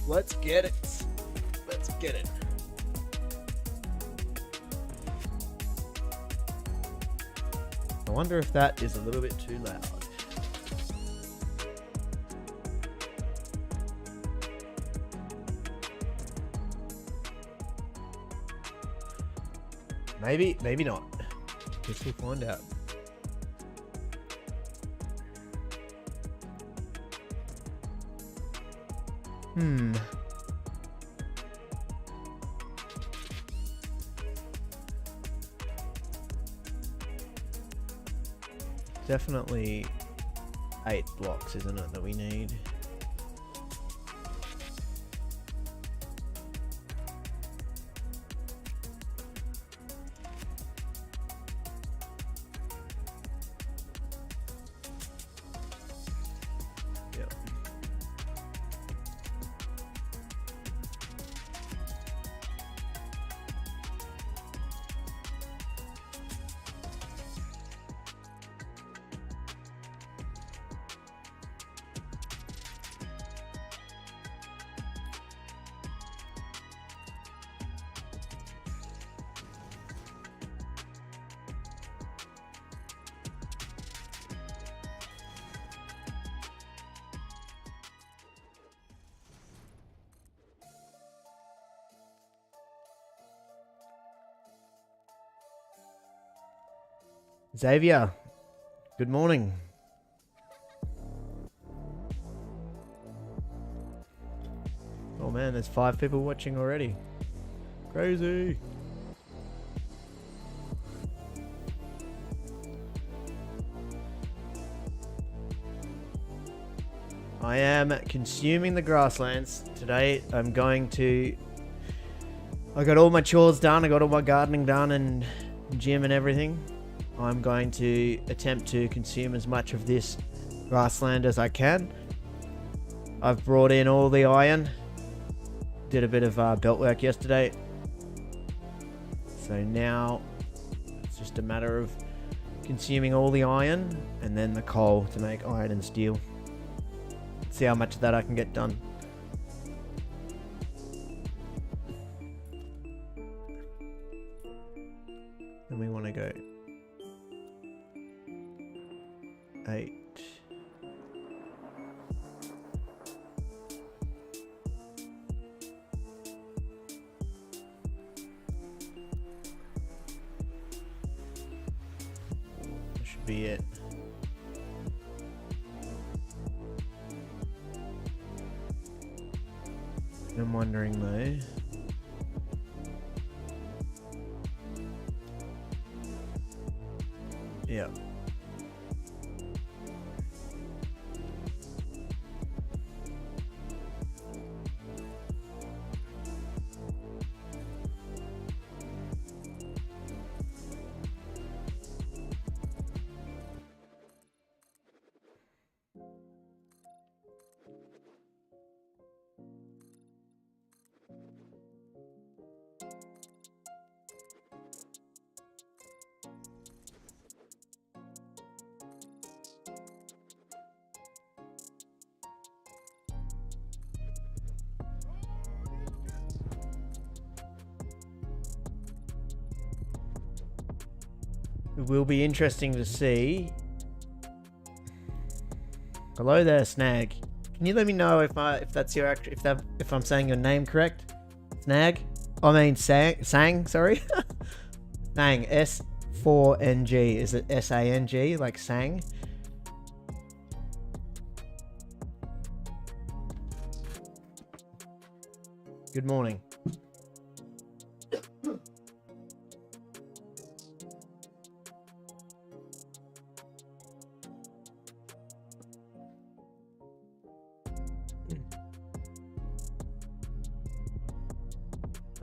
Let's get it. Let's get it. I wonder if that is a little bit too loud. Maybe, maybe not. Guess we'll find out. Definitely 8 blocks, isn't it, that we need? Yep. Xavier, good morning. Oh man, there's 5 people watching already. Crazy. I am consuming the grasslands. Today I'm going to... I got all my chores done, I got all my gardening done and gym and everything. I'm going to attempt to consume as much of this grassland as I can. I've brought in all the iron. Did a bit of belt work yesterday. So now it's just a matter of consuming all the iron and then the coal to make iron and steel. See how much of that I can get done. And we want to go 8. That should be it. I'm wondering though. Yeah. It will be interesting to see. Hello there, Snag. Can you let me know if that's your if I'm saying your name correct? Snag? I mean Sang, sorry. Sang, S4NG. Is it S-A-N-G, like Sang? Good morning.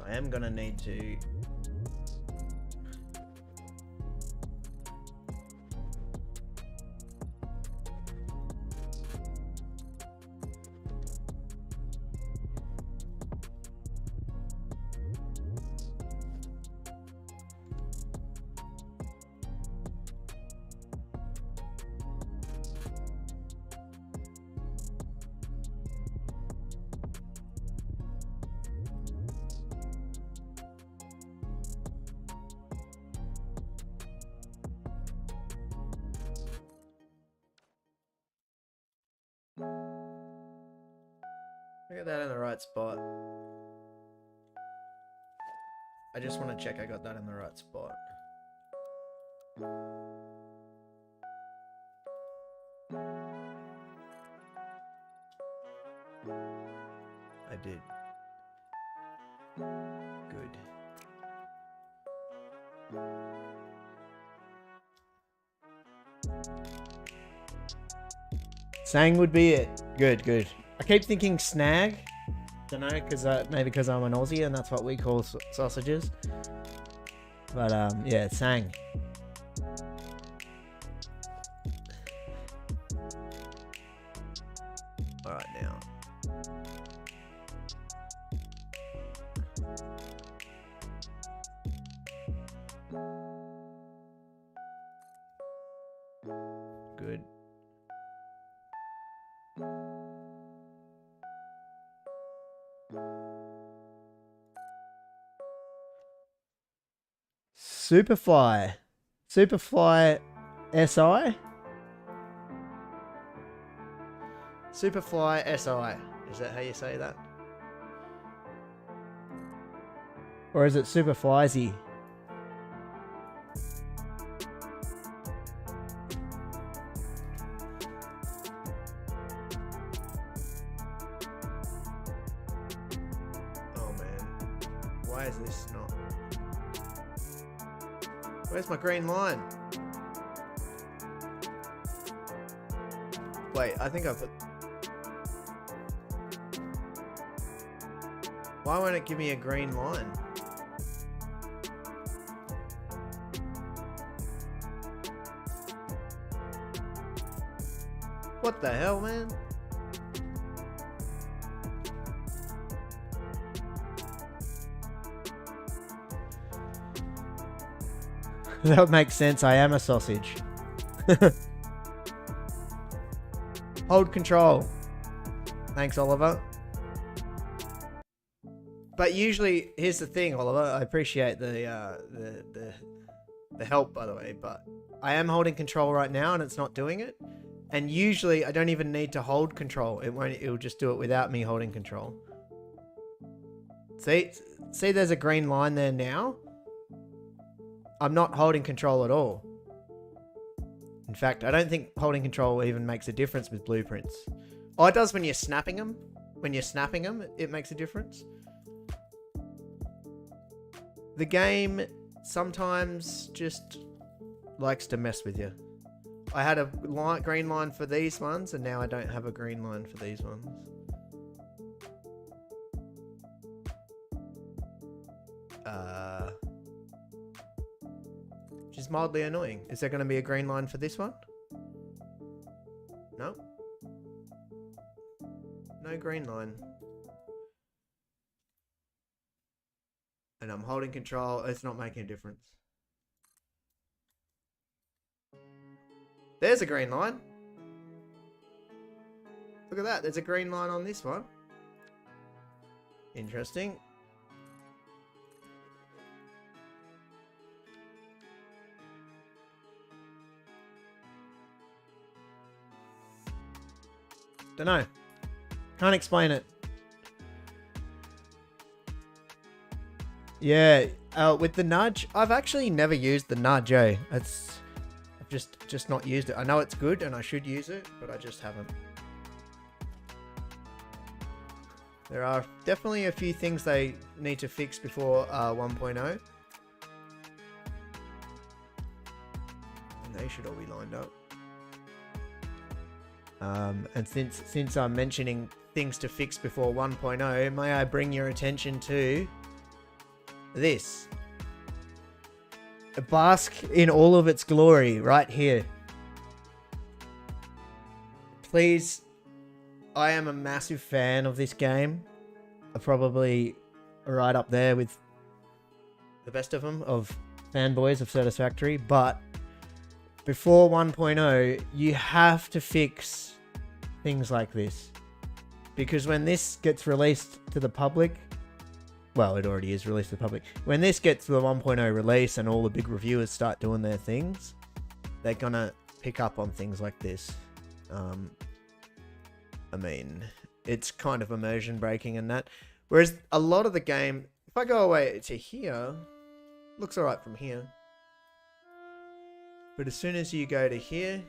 I am gonna need to get that in the right spot. I just want to check I got that in the right spot. I did. Good. Sang would be it. Good, good. I keep thinking snag. Don't know, because maybe because I'm an Aussie and that's what we call sausages. But yeah, sang. All right, now. Good. Superfly. Superfly SI? Superfly SI. Is that how you say that? Or is it Superflyzy? Oh man. Why is this not? Where's my green line? Wait, I think I put... Why won't it give me a green line? What the hell, man? That would make sense. I am a sausage. Hold control. Thanks, Oliver. But usually, here's the thing, Oliver. I appreciate the help, by the way, but I am holding control right now, and it's not doing it. And usually, I don't even need to hold control. It'll just do it without me holding control. See, there's a green line there now. I'm not holding control at all. In fact, I don't think holding control even makes a difference with blueprints. Oh, it does when you're snapping them. When you're snapping them, it makes a difference. The game sometimes just likes to mess with you. I had a green line for these ones, and now I don't have a green line for these ones. Which is mildly annoying. Is there going to be a green line for this one? No. No green line. And I'm holding control. It's not making a difference. There's a green line. Look at that. There's a green line on this one. Interesting. Dunno. Can't explain it. Yeah, with the nudge, I've actually never used the nudge, eh? I've just not used it. I know it's good and I should use it, but I just haven't. There are definitely a few things they need to fix before 1.0. And they should all be lined up. And since I'm mentioning things to fix before 1.0, may I bring your attention to this. Bask in all of its glory right here. Please, I am a massive fan of this game. I'm probably right up there with the best of them, of fanboys of Satisfactory, but before 1.0, you have to fix things like this. Because when this gets released to the public, well, it already is released to the public. When this gets to the 1.0 release and all the big reviewers start doing their things, they're gonna pick up on things like this. I mean, it's kind of immersion breaking and that. Whereas a lot of the game, if I go away to here, looks alright from here. But as soon as you go to here,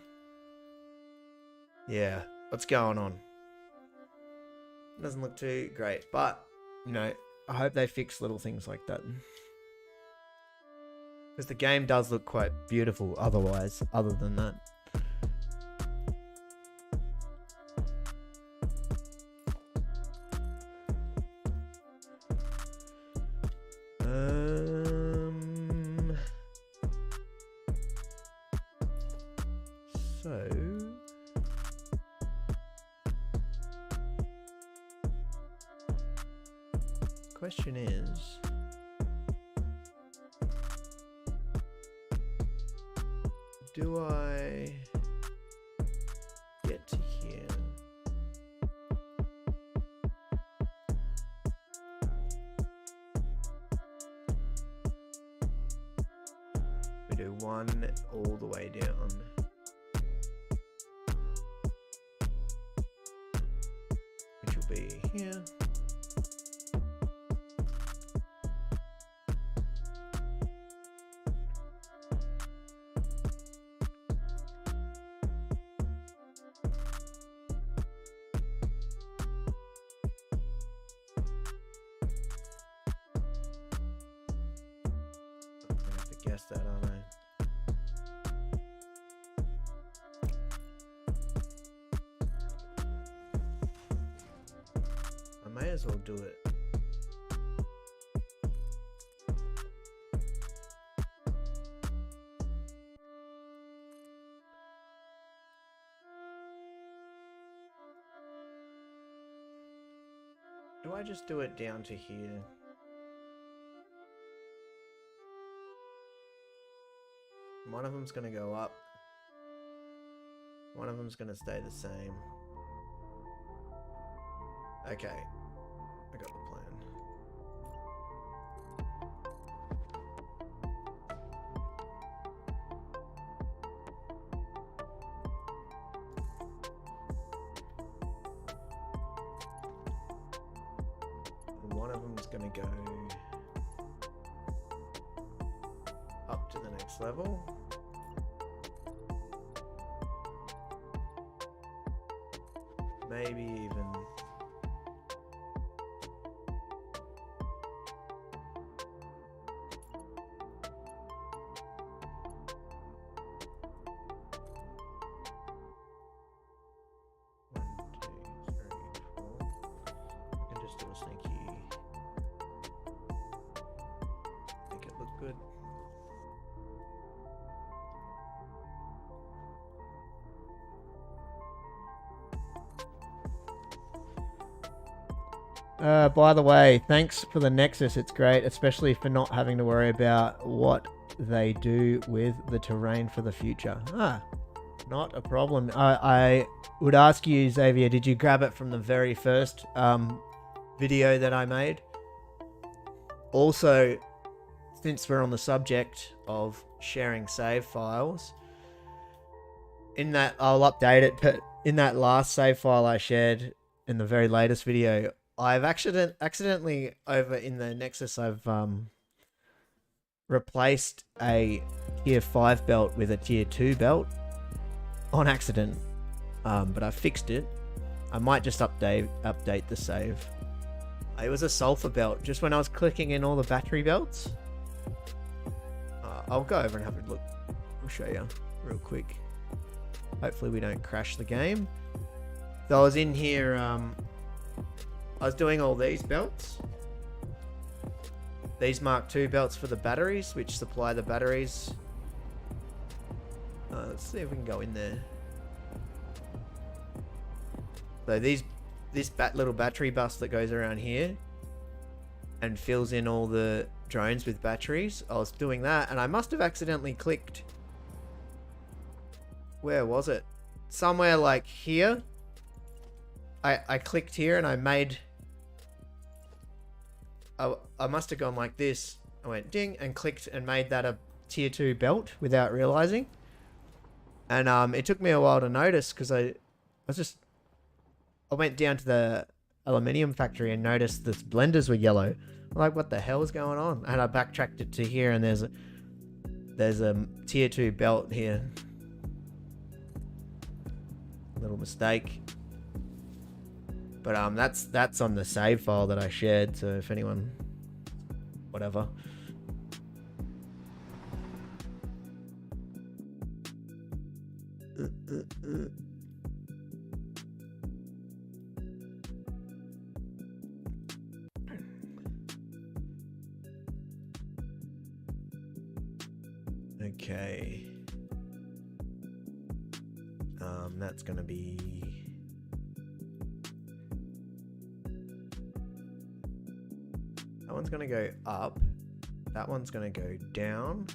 yeah, what's going on? Doesn't look too great, but, you know, I hope they fix little things like that. Because the game does look quite beautiful otherwise, other than that. So... question is, do I get to here? We do one all the way down. Which will be here. Guess that, aren't I may as well do it. Do I just do it down to here? One of them's going to go up. One of them's going to stay the same. Okay. I got the plan. One of them's going to go up to the next level. Maybe even make it look good. By the way, thanks for the Nexus. It's great, especially for not having to worry about what they do with the terrain for the future. Not a problem. I would ask you, Xavier, did you grab it from the very first video that I made? Also, since we're on the subject of sharing save files, in that, I'll update it, but in that last save file I shared in the very latest video, I've accidentally over in the Nexus, I've replaced a tier 5 belt with a tier 2 belt on accident, but I fixed it. I might just update the save It was a sulfur belt. Just when I was clicking in all the battery belts. I'll go over and have a look. I'll show you real quick. Hopefully we don't crash the game. So I was in here, I was doing all these belts. These Mark II belts for the batteries, which supply the batteries. Let's see if we can go in there. So this little battery bus that goes around here and fills in all the drones with batteries. I was doing that and I must have accidentally clicked. Where was it? Somewhere like here. I clicked here and I made... I must have gone like this. I went ding and clicked and made that a tier 2 belt without realizing. And it took me a while to notice because I went down to the aluminium factory and noticed the blenders were yellow. I'm like, what the hell is going on? And I backtracked it to here and there's a tier 2 belt here. Little mistake. But that's on the save file that I shared, so if anyone, whatever. Okay. That's gonna be... That one's gonna go up. That one's gonna go down.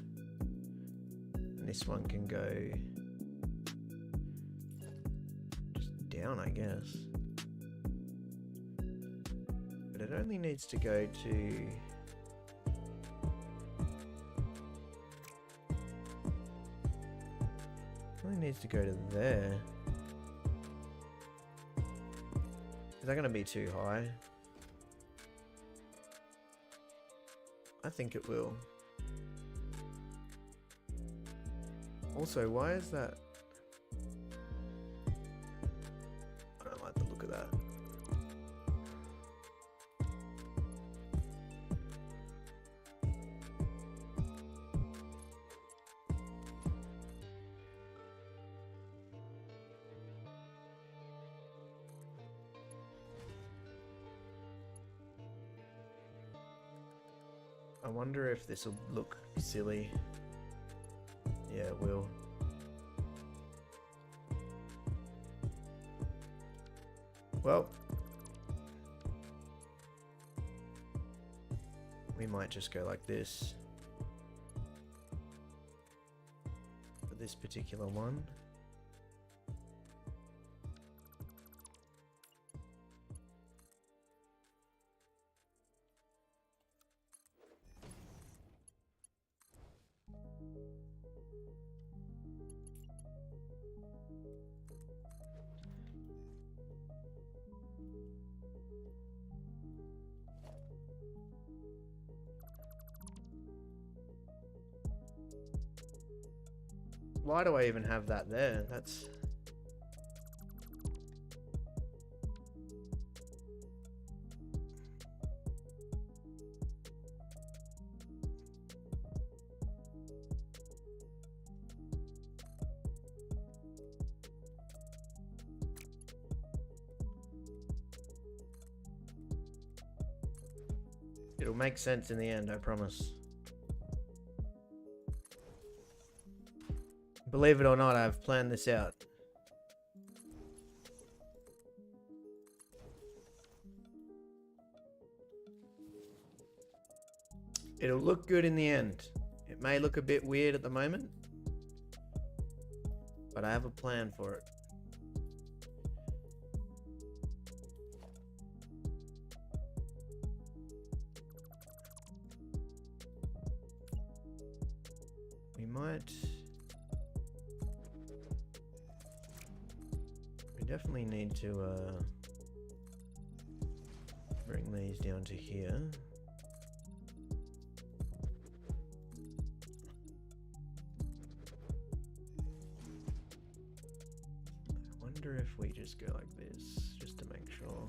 And this one can go just down, I guess. But it only needs to go to... Only needs to go to there. Is that gonna be too high? I think it will. Also, why is that? I don't like the look of that. I wonder if this will look silly. Yeah, it will. Well, we might just go like this for this particular one. Why do I even have that there? That's... It'll make sense in the end, I promise. Believe it or not, I've planned this out. It'll look good in the end. It may look a bit weird at the moment, but I have a plan for it. We might... We definitely need to bring these down to here. I wonder if we just go like this, just to make sure.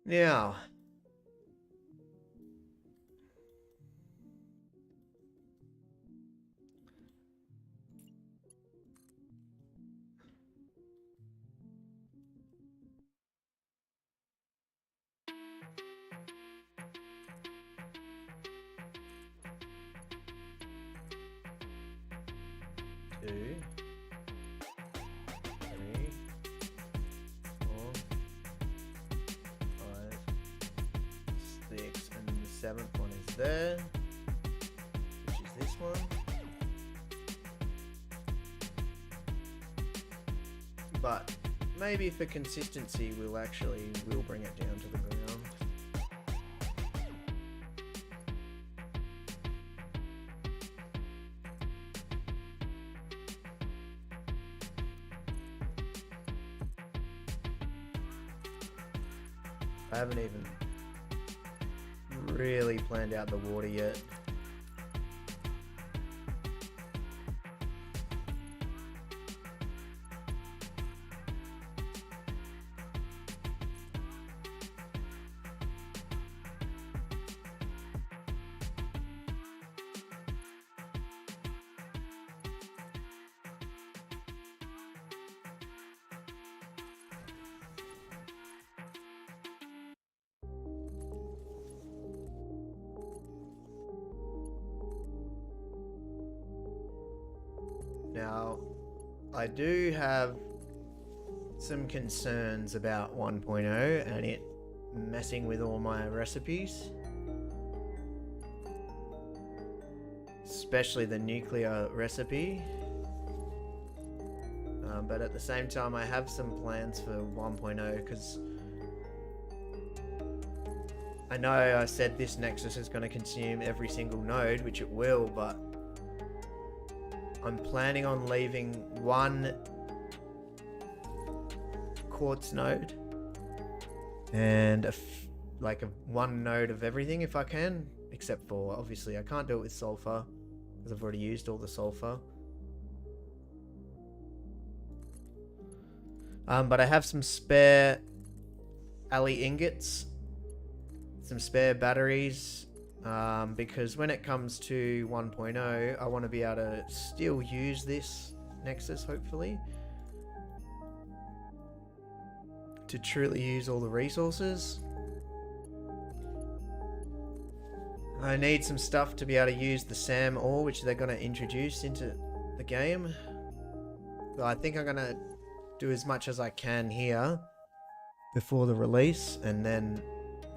Now, two, three, 4, 5, 6, and then the 7th one is there, which is this one. But maybe for consistency, we'll bring it down to the ground. I haven't even really planned out the water yet. Now, I do have some concerns about 1.0 and it messing with all my recipes. Especially the nuclear recipe. But at the same time, I have some plans for 1.0 because I know I said this Nexus is going to consume every single node, which it will, but I'm planning on leaving one quartz node and one node of everything if I can, except for obviously I can't do it with sulfur because I've already used all the sulfur. But I have some spare alley ingots, some spare batteries. Because when it comes to 1.0, I want to be able to still use this Nexus, hopefully, to truly use all the resources. I need some stuff to be able to use the SAM ore, which they're going to introduce into the game. So I think I'm going to do as much as I can here before the release, and then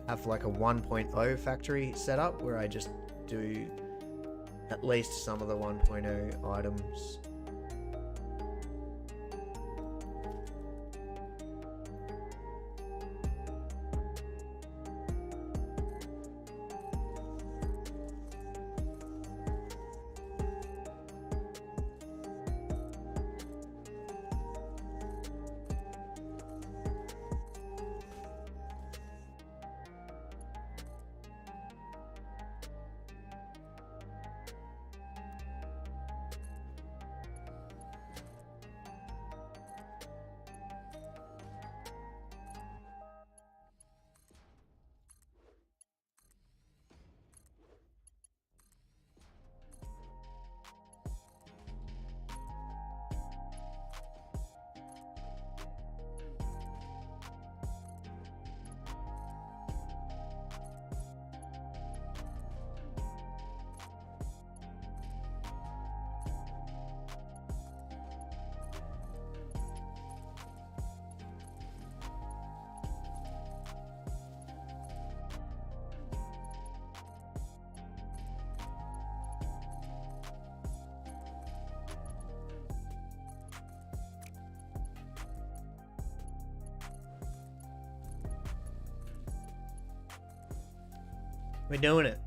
have like a 1.0 factory setup where I just do at least some of the 1.0 items. We're doing it.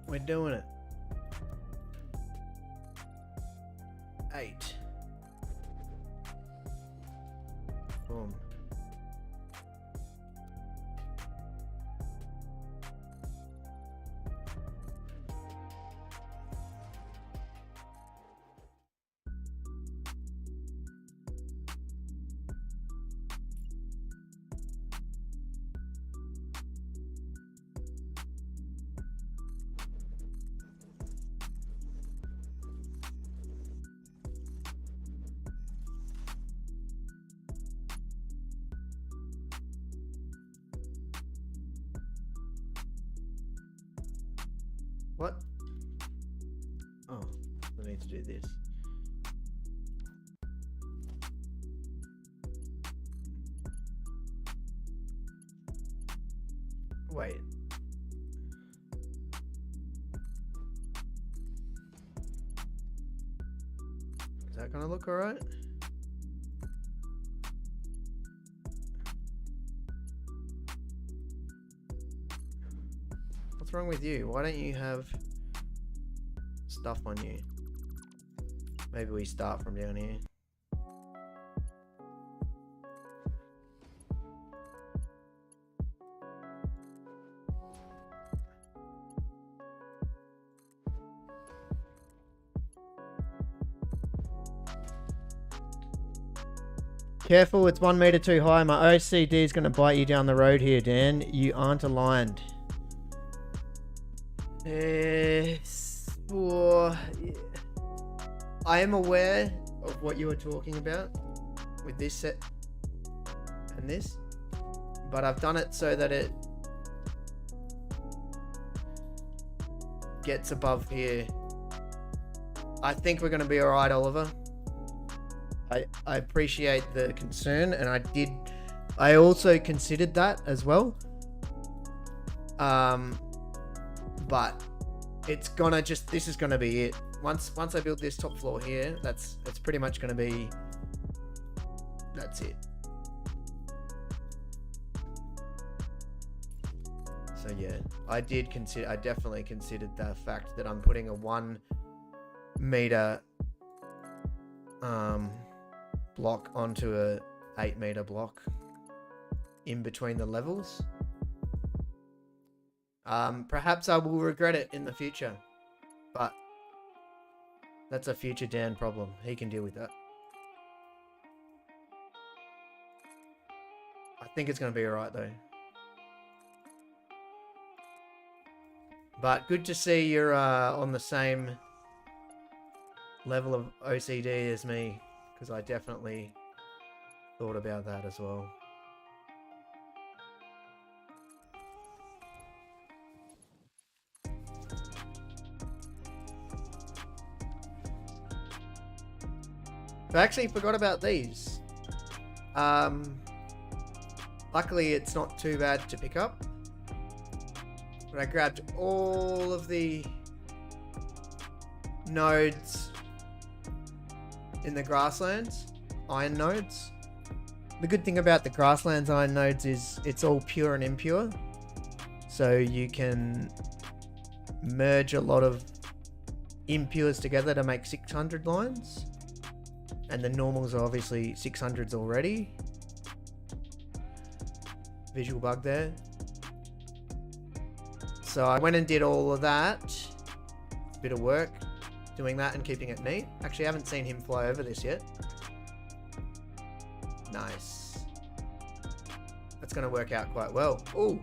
We're doing it. 8. Boom. do this. Wait. Is that gonna look alright? What's wrong with you? Why don't you have stuff on you? Maybe we start from down here. Careful, it's 1 meter too high. My OCD is going to bite you down the road here, Dan. You aren't aligned. I am aware of what you were talking about with this set and this, but I've done it so that it gets above here. I think we're going to be alright, Oliver. I appreciate the concern, and I also considered that as well. But it's gonna this is gonna be it. Once I build this top floor here, it's pretty much gonna be, that's it. So yeah, I definitely considered the fact that I'm putting a 1 meter block onto a 8 meter block in between the levels. Perhaps I will regret it in the future, but that's a future Dan problem. He can deal with that. I think it's going to be alright though. But good to see you're on the same level of OCD as me, because I definitely thought about that as well. I actually forgot about these. Luckily it's not too bad to pick up. But I grabbed all of the nodes in the grasslands, iron nodes. The good thing about the grasslands iron nodes is it's all pure and impure. So you can merge a lot of impures together to make 600 lines. And the normals are obviously 600s already. Visual bug there. So I went and did all of that. It's a bit of work doing that and keeping it neat. Actually, I haven't seen him fly over this yet. Nice. That's going to work out quite well. Ooh.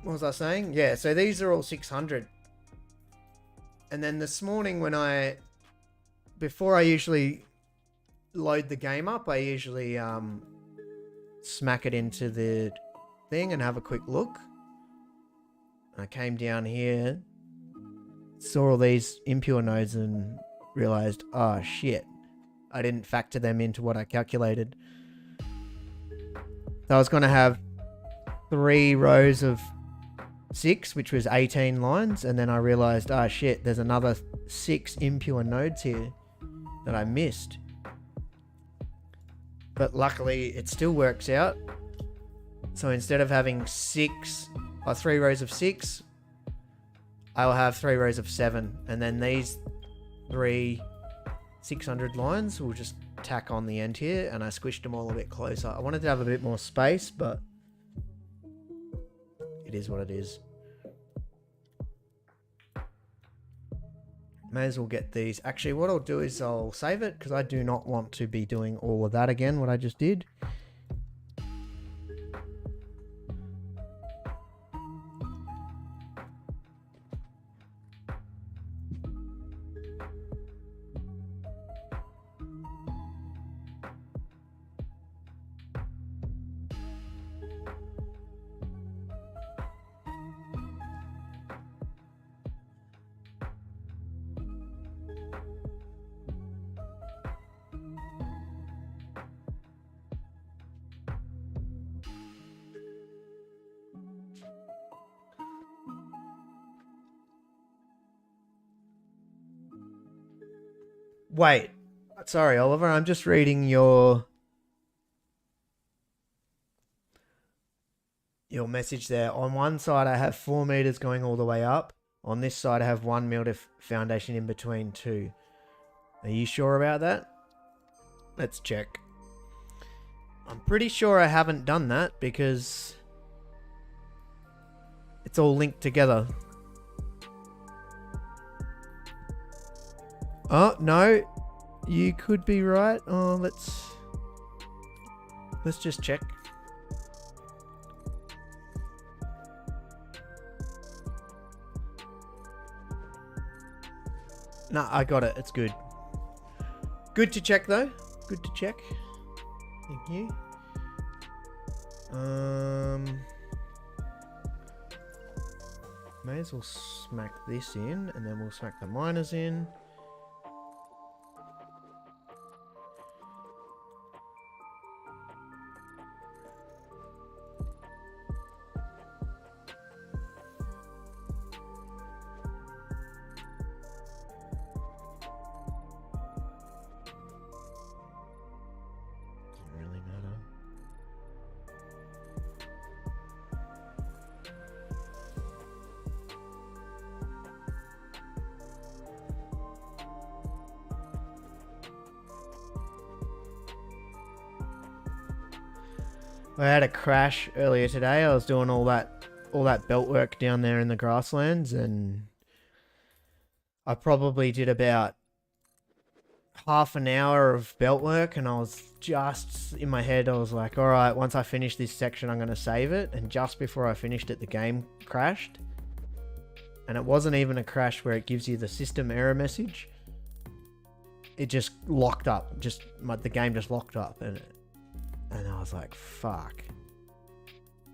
What was I saying? Yeah, so these are all 600. And then this morning when before I usually load the game up, I usually smack it into the thing and have a quick look. I came down here, saw all these impure nodes and realized, oh shit, I didn't factor them into what I calculated. So I was going to have 3 rows of 6, which was 18 lines, and then I realized, ah shit, there's another 6 impure nodes here that I missed. But luckily it still works out. So instead of having 3 rows of 6, I'll have 3 rows of 7, and then these 3 600 lines will just tack on the end here, and I squished them all a bit closer. I wanted to have a bit more space, but it is what it is. May as well get these. Actually, what I'll do is I'll save it, because I do not want to be doing all of that again, what I just did. Wait. Sorry, Oliver. I'm just reading your message there. On one side, I have 4 meters going all the way up. On this side, I have 1 meter foundation in between 2. Are you sure about that? Let's check. I'm pretty sure I haven't done that because it's all linked together. Oh, no. You could be right. Oh, let's just check. No, I got it. It's good. Good to check, though. Good to check. Thank you. May as well smack this in, and then we'll smack the miners in. I had a crash earlier today. I was doing all that belt work down there in the grasslands, and I probably did about half an hour of belt work, and I was just in my head, I was like, all right, once I finish this section, I'm going to save it. And just before I finished it, the game crashed. And it wasn't even a crash where it gives you the system error message. It just locked up. The game just locked up, and I was like, fuck.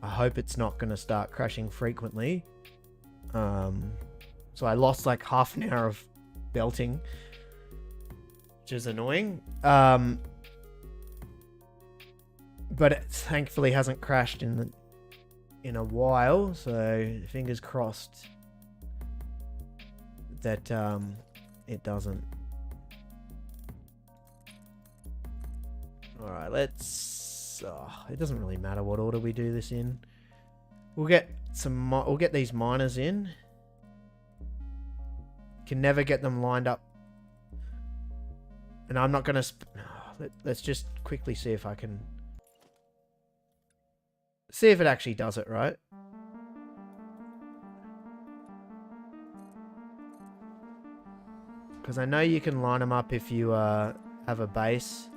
I hope it's not going to start crashing frequently. So I lost like half an hour of belting, which is annoying. But it thankfully hasn't crashed in a while, so fingers crossed that it doesn't. Alright, let's... it doesn't really matter what order we do this in. We'll get these miners in. Can never get them lined up. And I'm not going to... let's just quickly see if I can... See if it actually does it, right? Because I know you can line them up if you have a base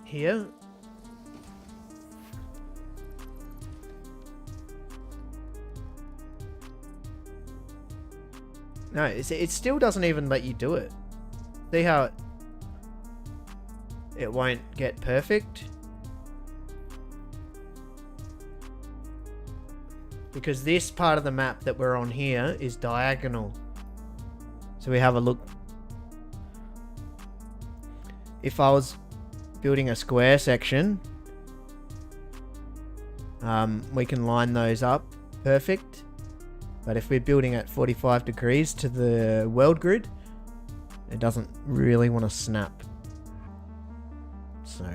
here. No, it still doesn't even let you do it. See how it won't get perfect? Because this part of the map that we're on here is diagonal. So we have a look. If I was building a square section, we can line those up perfect. But if we're building at 45 degrees to the world grid, it doesn't really want to snap. So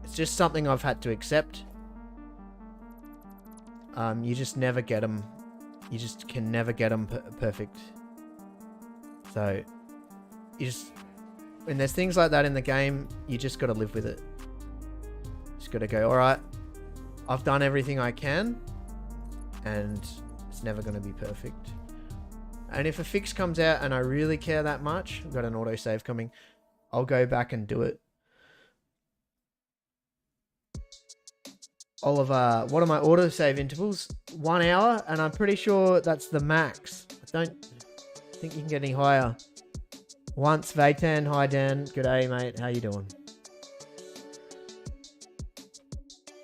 it's just something I've had to accept. You just never get them. You just can never get them perfect. So you just, when there's things like that in the game, you just got to live with it. Just got to go, all right, I've done everything I can, and it's never going to be perfect. And if a fix comes out and I really care that much, I've got an autosave coming, I'll go back and do it. Oliver, what are my autosave intervals? 1 hour, and I'm pretty sure that's the max. I don't think you can get any higher. Once, Vatan, hi Dan, g'day mate, how you doing?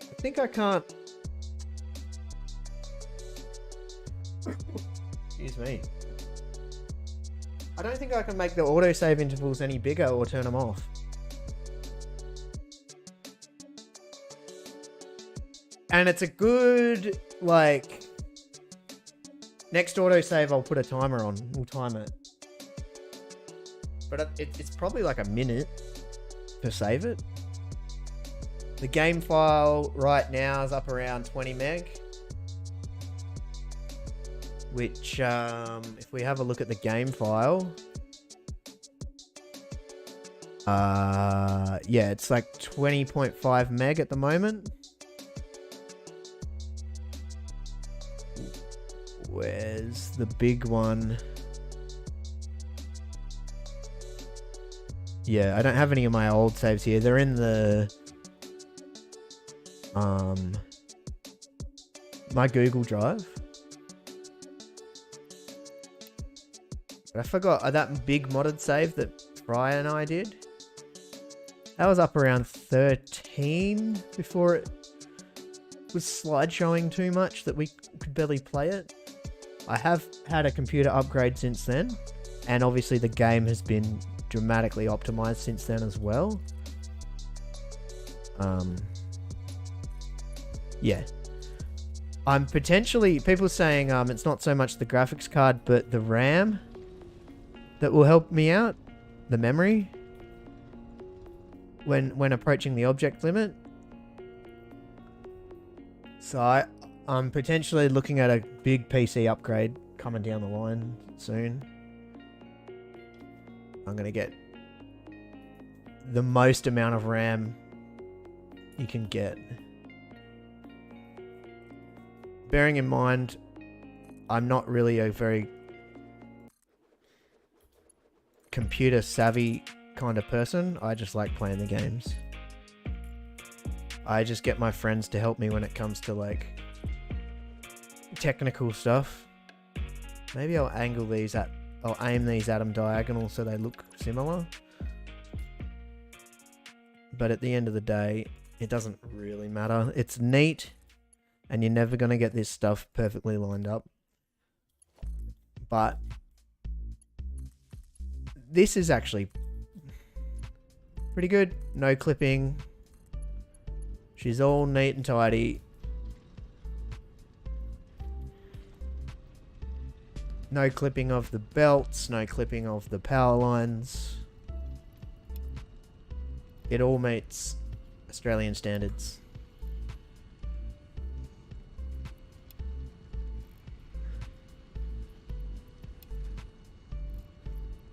I think I can't... Excuse me. I don't think I can make the autosave intervals any bigger or turn them off. And it's a good, like... Next autosave, I'll put a timer on. We'll time it. But it's probably like a minute to save it. The game file right now is up around 20 meg. Which, if we have a look at the game file... yeah, it's like 20.5 meg at the moment. Where's the big one? Yeah, I don't have any of my old saves here. They're in the my Google Drive. But I forgot that big modded save that Brian and I did. That was up around 13 before it was slide showing too much that we could barely play it. I have had a computer upgrade since then, and obviously the game has been dramatically optimized since then as well. Yeah. I'm potentially, people saying it's not so much the graphics card, but the RAM that will help me out, the memory, when approaching the object limit. So I'm potentially looking at a big PC upgrade coming down the line soon. I'm going to get the most amount of RAM you can get. Bearing in mind, I'm not really a very computer savvy kind of person. I just like playing the games. I just get my friends to help me when it comes to like technical stuff. Maybe I'll aim these at them diagonal so they look similar. But at the end of the day, it doesn't really matter. It's neat, and you're never going to get this stuff perfectly lined up. But this is actually pretty good. No clipping. She's all neat and tidy. No clipping of the belts, no clipping of the power lines. It all meets Australian standards.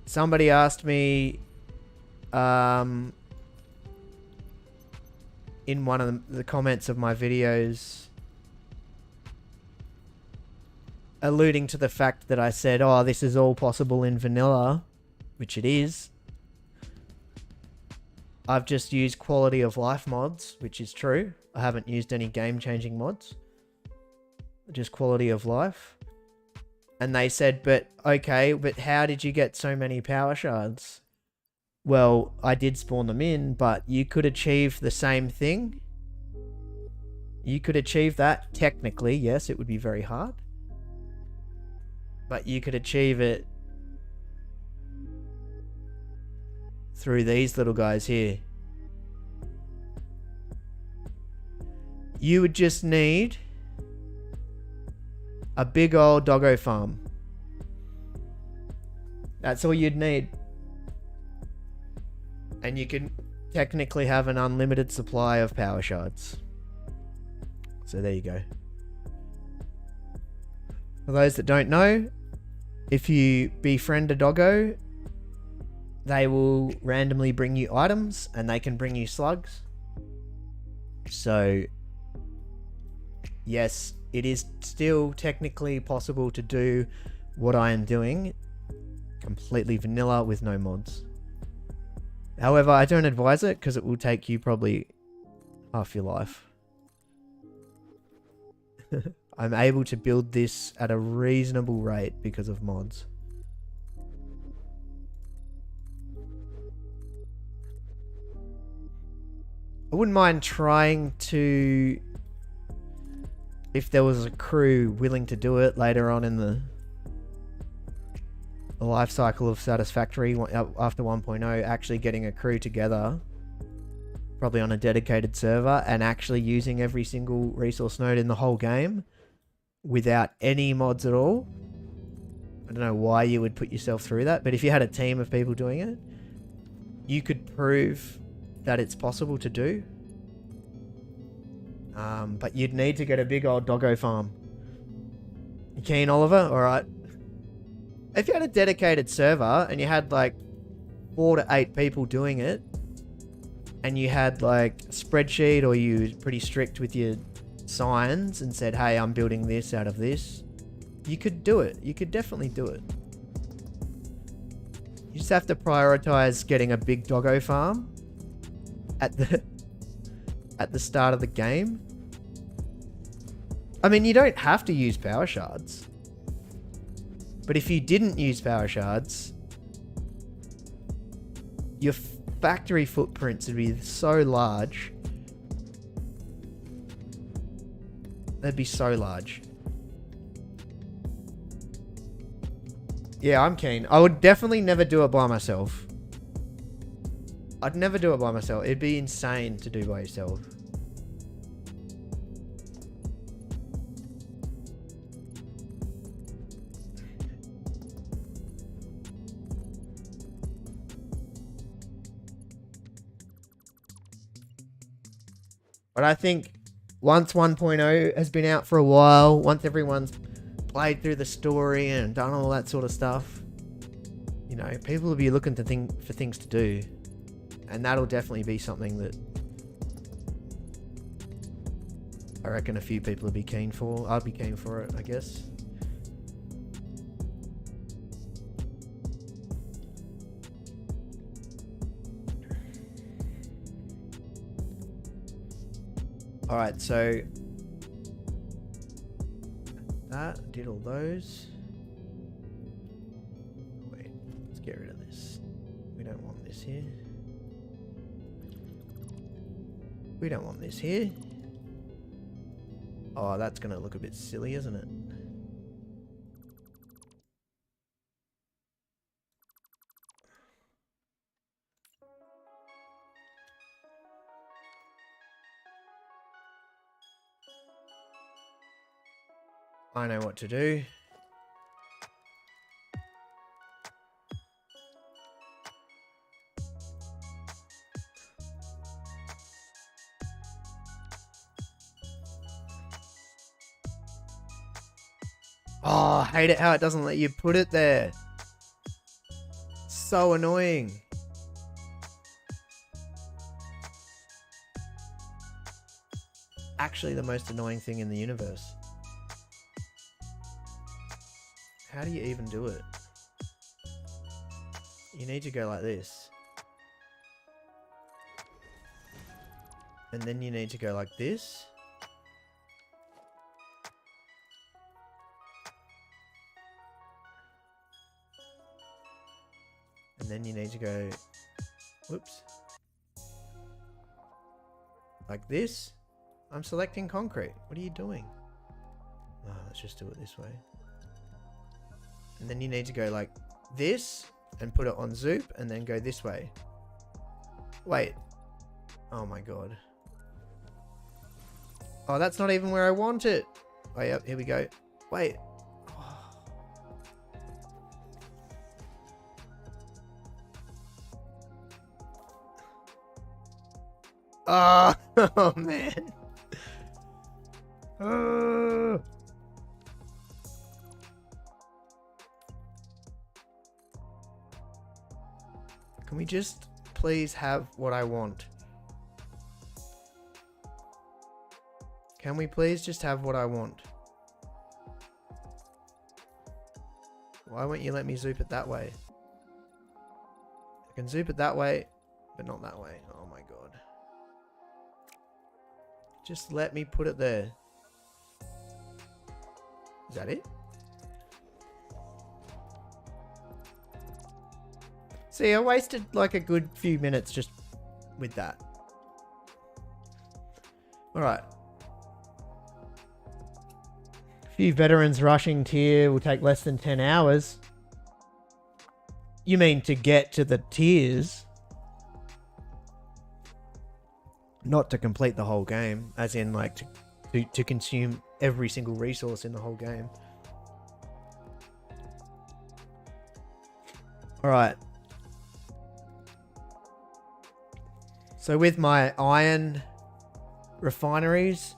Somebody asked me in one of the comments of my videos, alluding to the fact that I said, oh, this is all possible in vanilla, which it is. I've just used quality of life mods, which is true. I haven't used any game-changing mods. Just quality of life. And they said, but okay, but how did you get so many power shards? Well, I did spawn them in, but you could achieve the same thing. You could achieve that technically, yes, it would be very hard. But you could achieve it through these little guys here. You would just need a big old doggo farm. That's all you'd need. And you can technically have an unlimited supply of power shards. So there you go. For those that don't know, if you befriend a doggo, they will randomly bring you items, and they can bring you slugs. So, yes, it is still technically possible to do what I am doing, completely vanilla with no mods. However, I don't advise it because it will take you probably half your life. I'm able to build this at a reasonable rate because of mods. I wouldn't mind trying to, if there was a crew willing to do it later on in the life cycle of Satisfactory after 1.0, actually getting a crew together, probably on a dedicated server, and actually using every single resource node in the whole game without any mods at all. I don't know why you would put yourself through that, but if you had a team of people doing it, you could prove that it's possible to do. But you'd need to get a big old doggo farm. You keen, Oliver? Alright. If you had a dedicated server and you had like 4 to 8 people doing it, and you had like a spreadsheet, or you were pretty strict with your signs and said, hey, I'm building this out of this, you could do it. You could definitely do it. You just have to prioritize getting a big doggo farm at the start of the game. I mean, you don't have to use power shards. But if you didn't use power shards, your factory footprints would be so large. They'd be so large. Yeah, I'm keen. I would definitely never do it by myself. I'd never do it by myself. It'd be insane to do by yourself. But I think once 1.0 has been out for a while, once everyone's played through the story and done all that sort of stuff, you know, people will be looking to for things to do. And that'll definitely be something that I reckon a few people would be keen for. I'd be keen for it, I guess. Alright, so that did all those. Wait, let's get rid of this. We don't want this here. We don't want this here. Oh, that's gonna look a bit silly, isn't it? I know what to do. Oh, I hate it how it doesn't let you put it there. So annoying. Actually the most annoying thing in the universe. How do you even do it? You need to go like this. And then you need to go like this. And then you need to go, whoops. Like this. I'm selecting concrete. What are you doing? Oh, let's just do it this way. And then you need to go like this and put it on Zoop and then go this way. Wait. Oh my god. Oh, that's not even where I want it. Oh, yep, here we go. Wait. Oh, oh man. Oh. Can we just please have what I want? Can we please just have what I want? Why won't you let me zoop it that way? I can zoop it that way, but not that way. Oh my god. Just let me put it there. Is that it? See, I wasted like a good few minutes just with that. Alright. A few veterans rushing tier will take less than 10 hours. You mean to get to the tiers? Not to complete the whole game, as in like to consume every single resource in the whole game. All right. So with my iron refineries,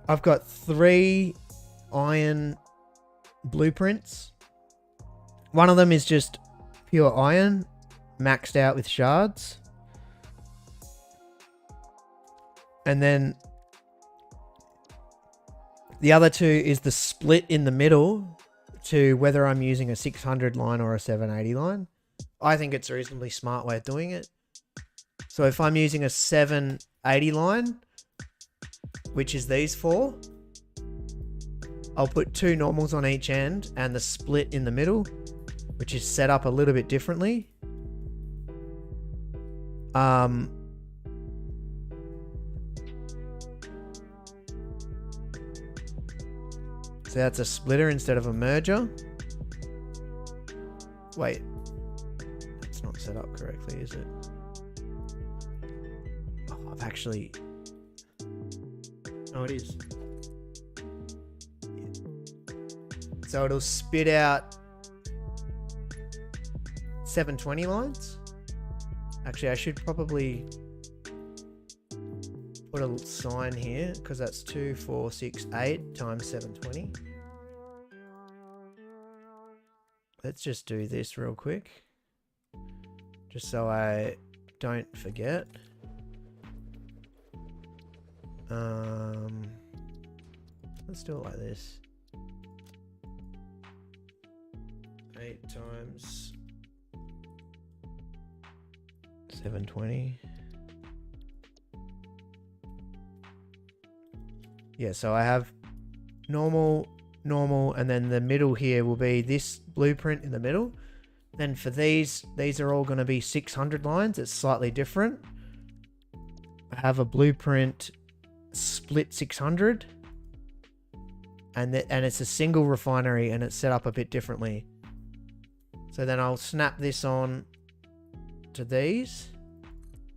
I've got 3 iron blueprints. One of them is just pure iron, maxed out with shards. And then the other 2 is the split in the middle to whether I'm using a 600 line or a 780 line. I think it's a reasonably smart way of doing it. So if I'm using a 780 line, which is these 4, I'll put 2 normals on each end and the split in the middle, which is set up a little bit differently. So that's a splitter instead of a merger. Wait, that's not set up correctly, is it? Oh, I've actually... Oh, it is. So it'll spit out 720 lines. Actually, I should probably put a sign here because that's 2, 4, 6, 8 times 720. Let's just do this real quick, just so I don't forget. Let's do it like this. 8 times 720. Yeah, so I have normal, and then the middle here will be this blueprint in the middle. Then for these are all going to be 600 lines. It's slightly different. I have a blueprint split 600, and it's a single refinery, and it's set up a bit differently. So then I'll snap this on to these.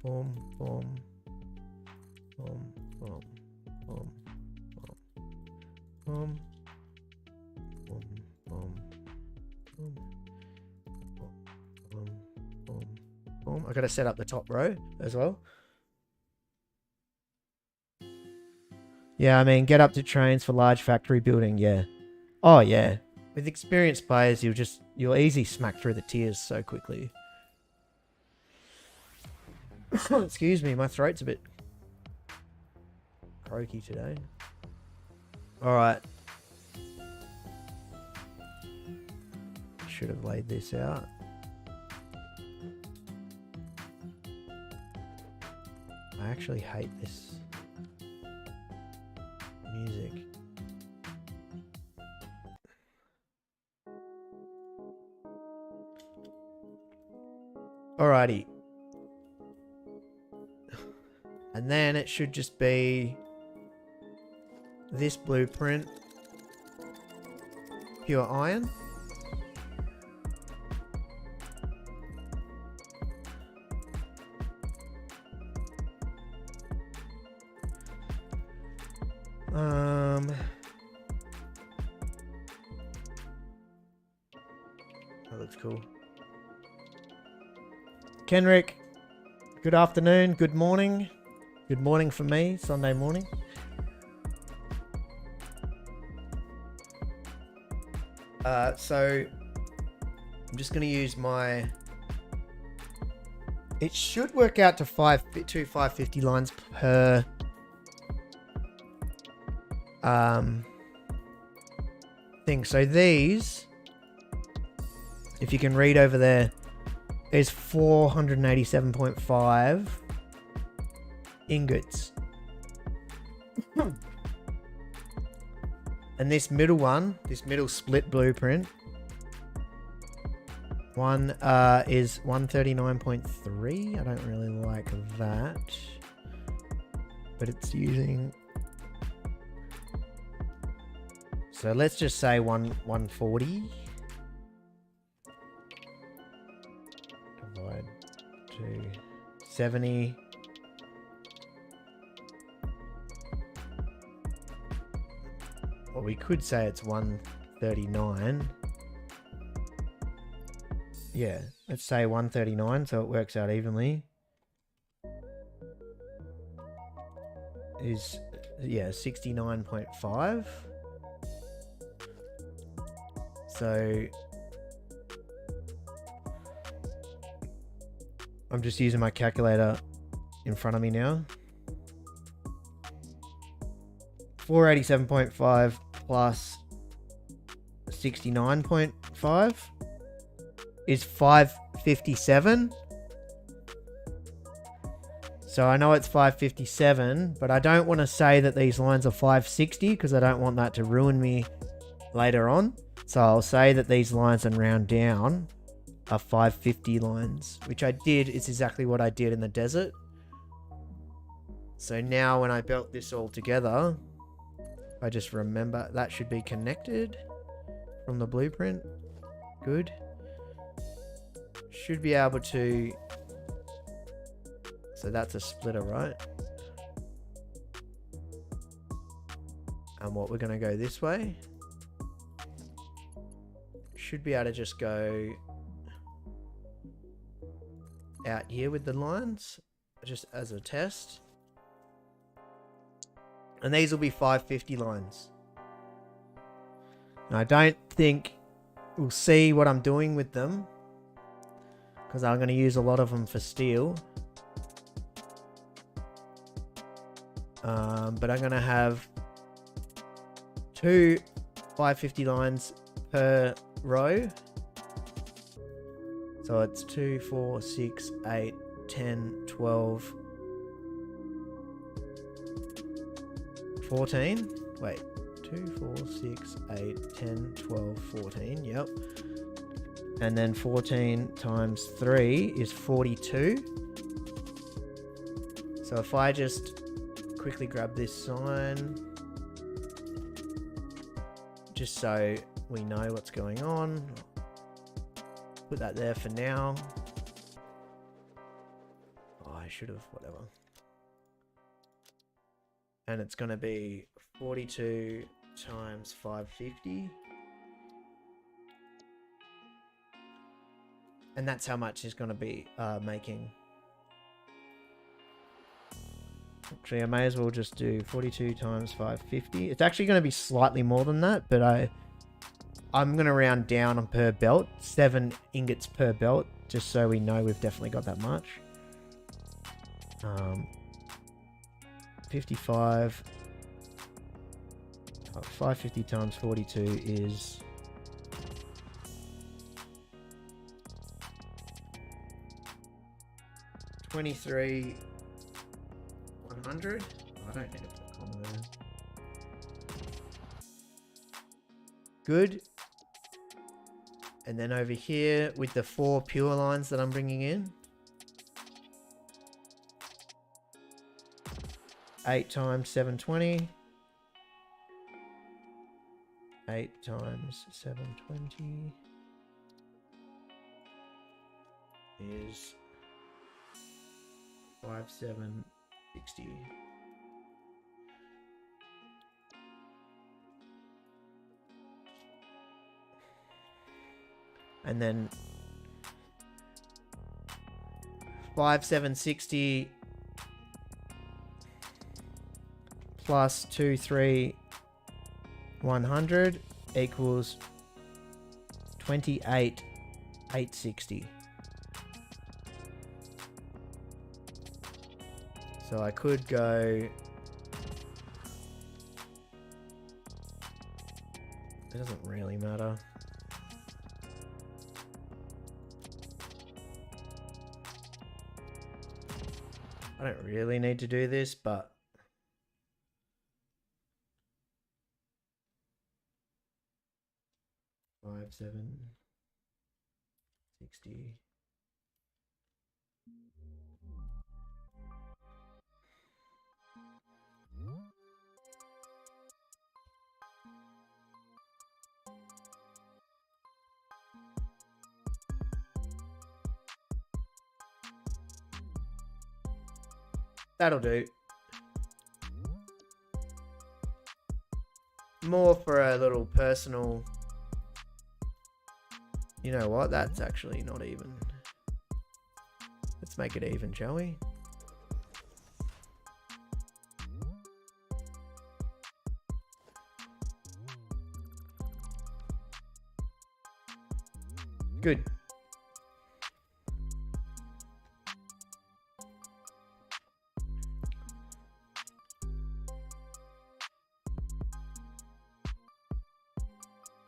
Boom, boom, boom, boom, boom, boom, boom, boom, boom, boom, boom, boom, boom. I got to set up the top row as well. Yeah, I mean, get up to trains for large factory building. Yeah. Oh yeah. With experienced players, you'll easy smack through the tiers so quickly. Excuse me, my throat's a bit croaky today. Alright. Should have laid this out. I actually hate this music. Alrighty. And then it should just be this blueprint, pure iron. That looks cool. Kenrick, good afternoon, good morning. Good morning for me, Sunday morning. So I'm just going to use my... It should work out to 550 lines per thing. So these, if you can read over there, is 487.5 ingots. And this middle one, this middle split blueprint, one is 139.3. I don't really like that, but it's using... So let's just say 140. Divide to 70. Well, we could say it's 139. yeah, let's say 139, so it works out evenly. Is, yeah, 69.5. So I'm just using my calculator in front of me now. 487.5 plus 69.5 is 557. So I know it's 557, but I don't want to say that these lines are 560 because I don't want that to ruin me later on. So I'll say that these lines and round down are 550 lines, which I did. It's exactly what I did in the desert. So now when I built this all together, I just remember that should be connected from the blueprint. Good. Should be able to... So that's a splitter, right? And what, we're going to go this way. Should be able to just go out here with the lines, just as a test. And these will be 550 lines. And I don't think we'll see what I'm doing with them, because I'm going to use a lot of them for steel. But I'm going to have 2 550 lines per row. So it's 2, 4, 6, 8, 10, 12, 14. Wait, 2, 4, 6, 8, 10, 12, 14. Yep. And then 14 times 3 is 42. So if I just quickly grab this sign, just so we know what's going on. Put that there for now. Oh, I should have, whatever. And it's going to be 42 times 550. And that's how much is going to be making. Actually, I may as well just do 42 times 550. It's actually going to be slightly more than that, but I'm going to round down on per belt. 7 ingots per belt, just so we know we've definitely got that much. 55. 550 times 42 is... $23,100. I don't need to put a comma there. Good. And then over here with the 4 pure lines that I'm bringing in. 8 times 720. 8 times 720 is 5760. And then 5760 plus 23,100 equals 28,860. So I could go... It doesn't really matter. I don't really need to do this, but... Five, 760. That'll do. More for a little personal You know what? That's actually not even. Let's make it even, shall we? Good.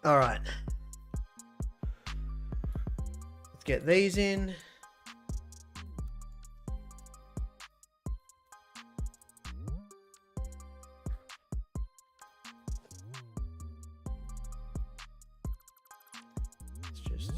All right. Let's get these in. Let's just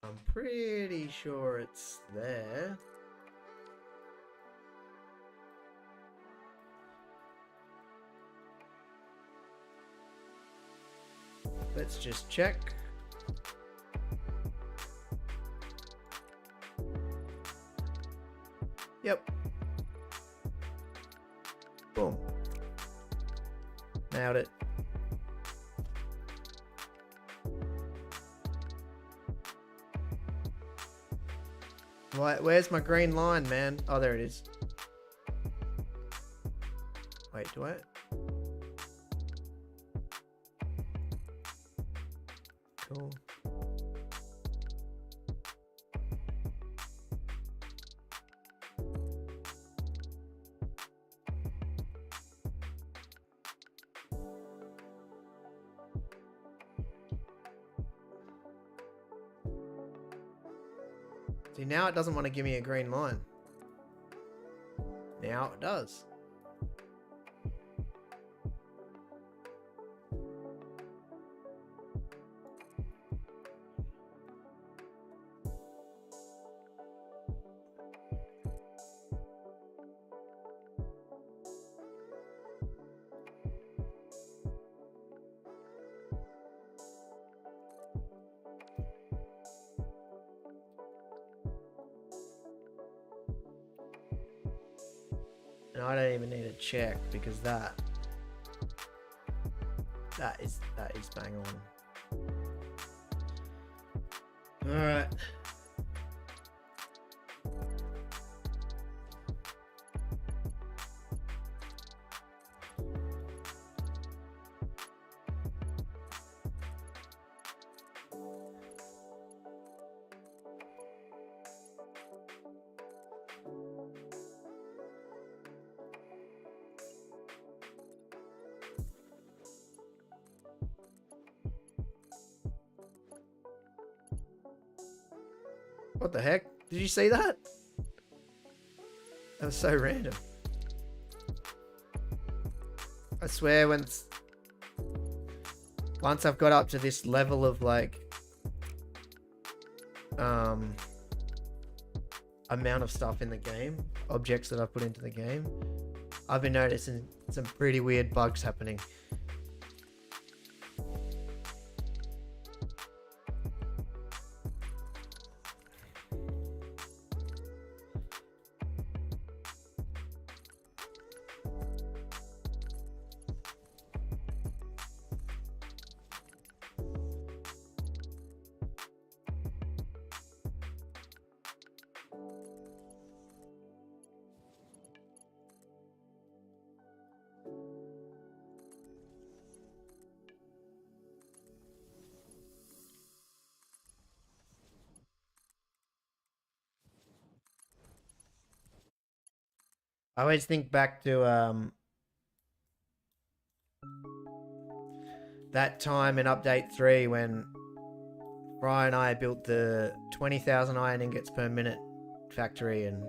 I'm pretty sure it's there. Let's just check. Yep. Boom. Nailed it. Where's my green line, man? Oh, there it is. Wait, do I? Cool. See, now it doesn't want to give me a green line. Now it does. And I don't even need to check because that is bang on. All right. What the heck? Did you see that? That was so random. I swear once I've got up to this level of like amount of stuff in the game, objects that I've put into the game, I've been noticing some pretty weird bugs happening. I always think back to that time in update 3 when Brian and I built the 20,000 iron ingots per minute factory, and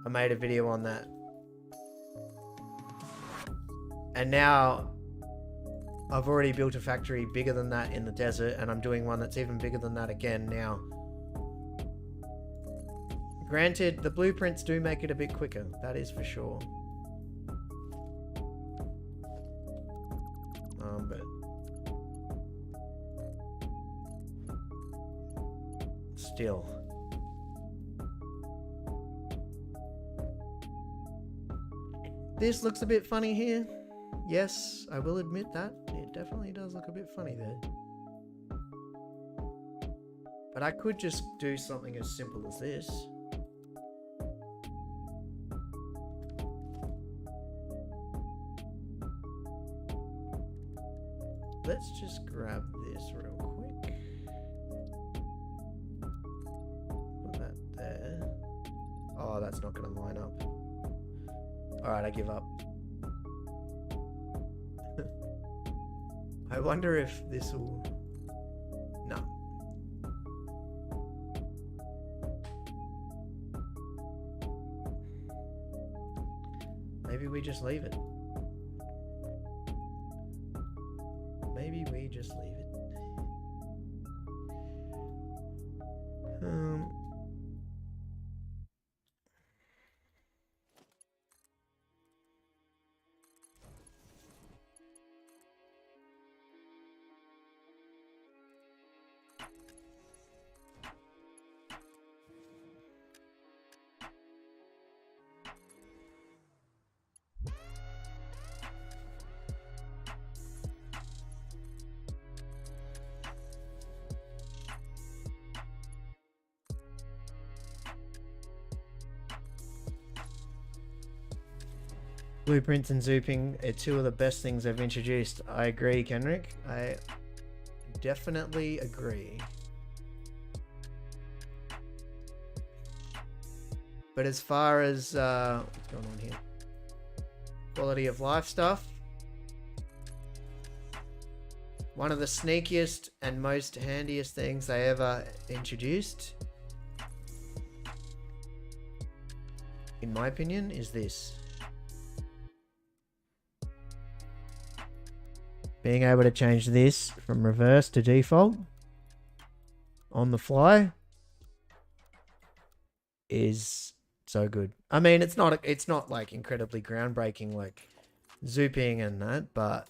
I made a video on that. And now I've already built a factory bigger than that in the desert, and I'm doing one that's even bigger than that again now. Granted, the blueprints do make it a bit quicker, that is for sure. But still. This looks a bit funny here. Yes, I will admit that. It definitely does look a bit funny there. But I could just do something as simple as this. Let's just grab this real quick. Put that there. Oh, that's not going to line up. Alright, I give up. I wonder if this will... No. Maybe we just leave it. Maybe we just leave it. Blueprints and zooping are two of the best things they've introduced. I agree, Kenrick. I definitely agree. But as far as what's going on here? Quality of life stuff. One of the sneakiest and most handiest things they ever introduced, in my opinion, is this. Being able to change this from reverse to default on the fly is so good. I mean, it's not like incredibly groundbreaking like zooping and that, but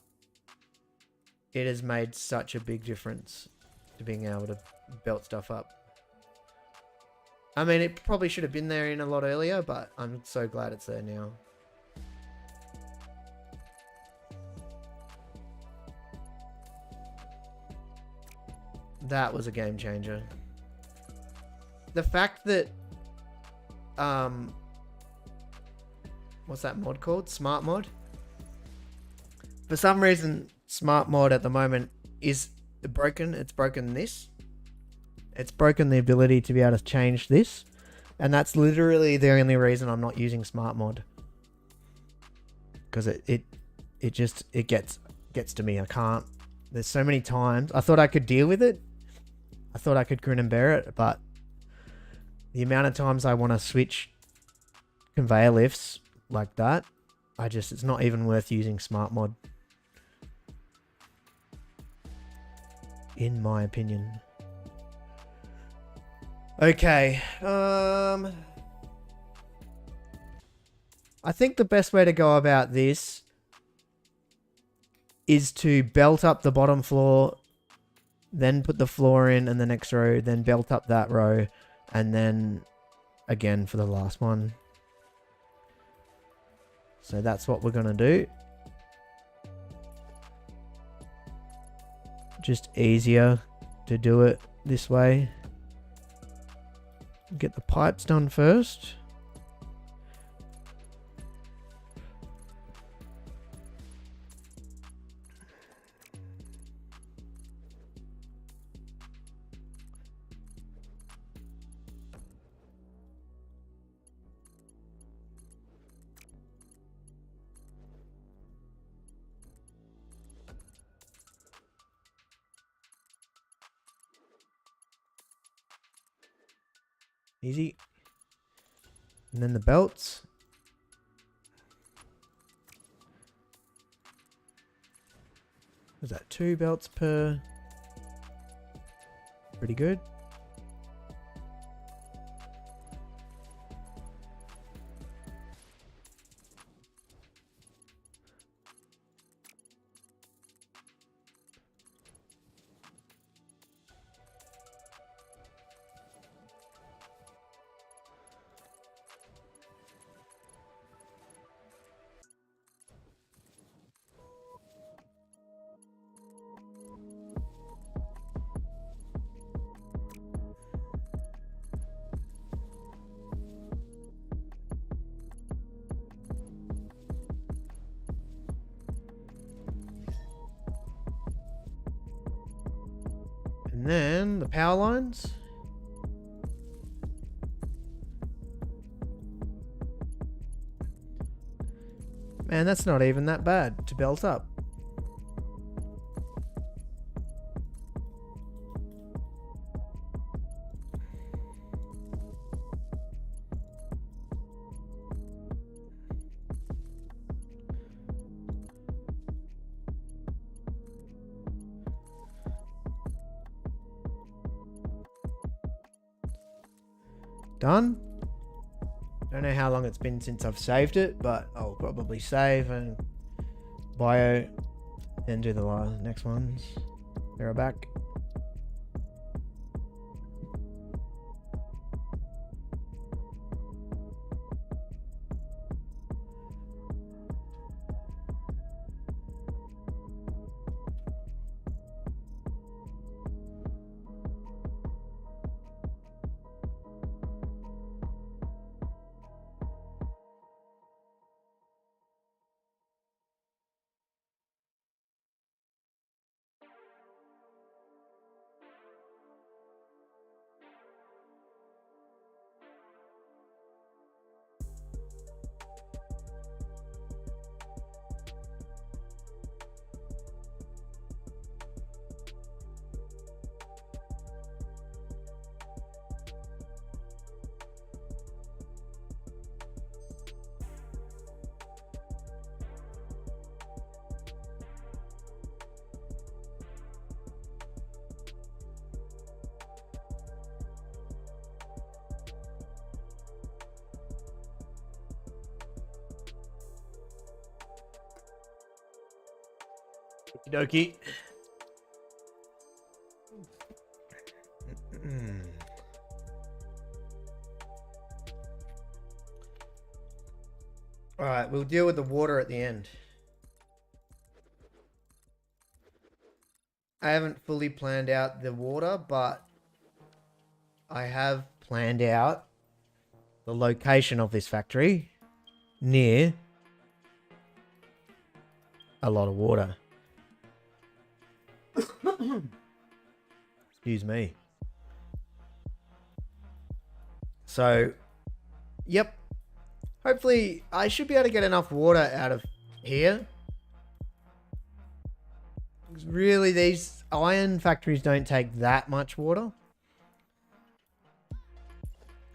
it has made such a big difference to being able to belt stuff up. I mean, it probably should have been there in a lot earlier, but I'm so glad it's there now. That was a game changer. The fact that what's that mod called? Smart mod? For some reason, smart mod at the moment is broken. It's broken this. It's broken the ability to be able to change this. And that's literally the only reason I'm not using smart mod. Because it gets to me. I can't. There's so many times. I thought I could deal with it. I thought I could grin and bear it, but the amount of times I want to switch conveyor lifts like that, it's not even worth using smart mod. In my opinion. Okay. I think the best way to go about this is to belt up the bottom floor, then put the floor in and the next row, then belt up that row, and then again for the last one. So that's what we're going to do. Just easier to do it this way. Get the pipes done first. Easy. And then the belts. Was that 2 belts per? Pretty good. And then the power lines. Man, that's not even that bad to belt up. Done. Don't know how long it's been since I've saved it, but I'll probably save and bio and do the next ones. They're back. Okie dokie. All right, we'll deal with the water at the end. I haven't fully planned out the water, but I have planned out the location of this factory near a lot of water. Excuse me. So, yep. Hopefully, I should be able to get enough water out of here. Because really, these iron factories don't take that much water.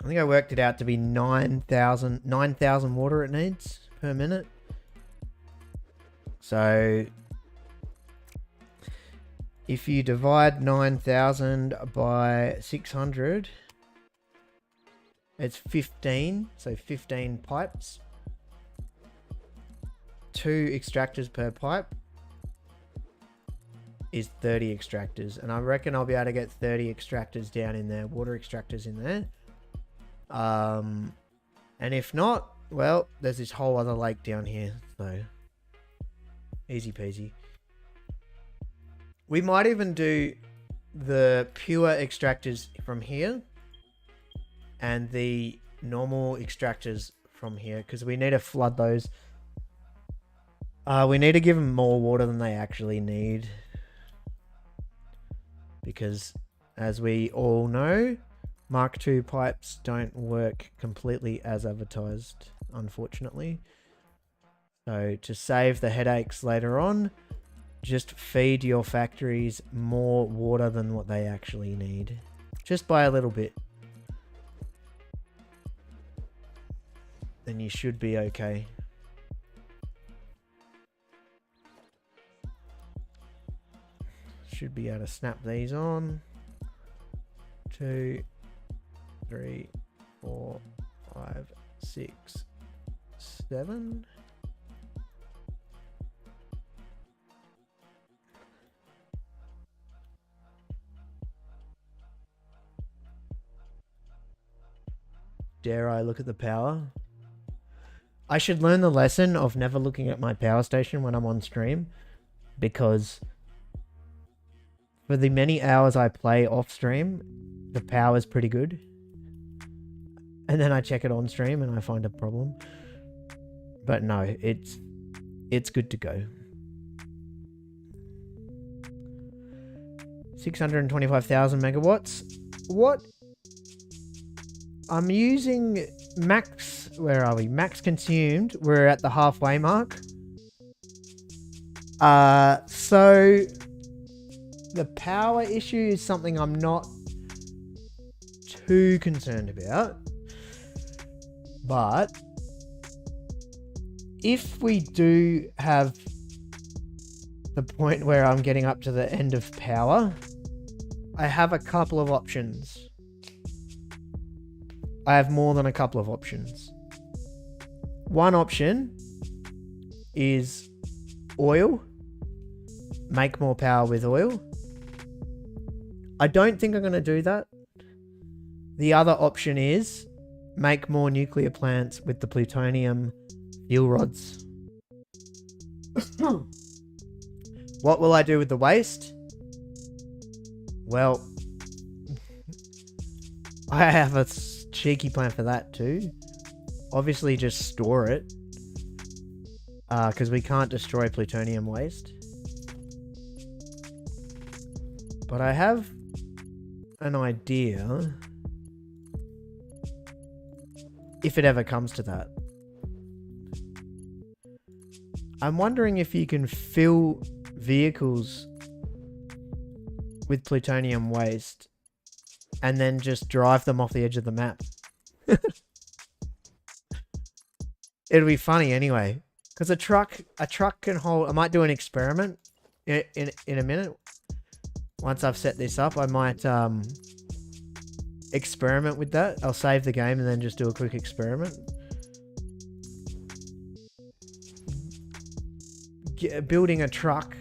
I think I worked it out to be 9,000 water it needs per minute. So if you divide 9,000 by 600, it's 15. So 15 pipes. 2 extractors per pipe is 30 extractors. And I reckon I'll be able to get 30 extractors down in there, water extractors in there. And if not, well, there's this whole other lake down here. So easy peasy. We might even do the pure extractors from here and the normal extractors from here, because we need to flood those. We need to give them more water than they actually need, because as we all know, Mark II pipes don't work completely as advertised, unfortunately. So to save the headaches later on, just feed your factories more water than what they actually need. Just by a little bit. Then you should be okay. Should be able to snap these on. 2, 3, 4, 5, 6, 7. Dare I look at the power? I should learn the lesson of never looking at my power station when I'm on stream, because for the many hours I play off stream, the power's pretty good. And then I check it on stream and I find a problem. But no, it's good to go. 625,000 megawatts. What? I'm using max... Where are we? Max consumed. We're at the halfway mark. So... The power issue is something I'm not too concerned about. But... if we do have the point where I'm getting up to the end of power, I have a couple of options. I have more than a couple of options. One option is oil. Make more power with oil. I don't think I'm going to do that. The other option is make more nuclear plants with the plutonium fuel rods. What will I do with the waste? Well, I have a cheeky plan for that too. Obviously just store it. Because we can't destroy plutonium waste. But I have an idea. If it ever comes to that. I'm wondering if you can fill vehicles with plutonium waste and then just drive them off the edge of the map. It'll be funny anyway. Because a truck can hold... I might do an experiment in a minute. Once I've set this up, I might experiment with that. I'll save the game and then just do a quick experiment. Building a truck,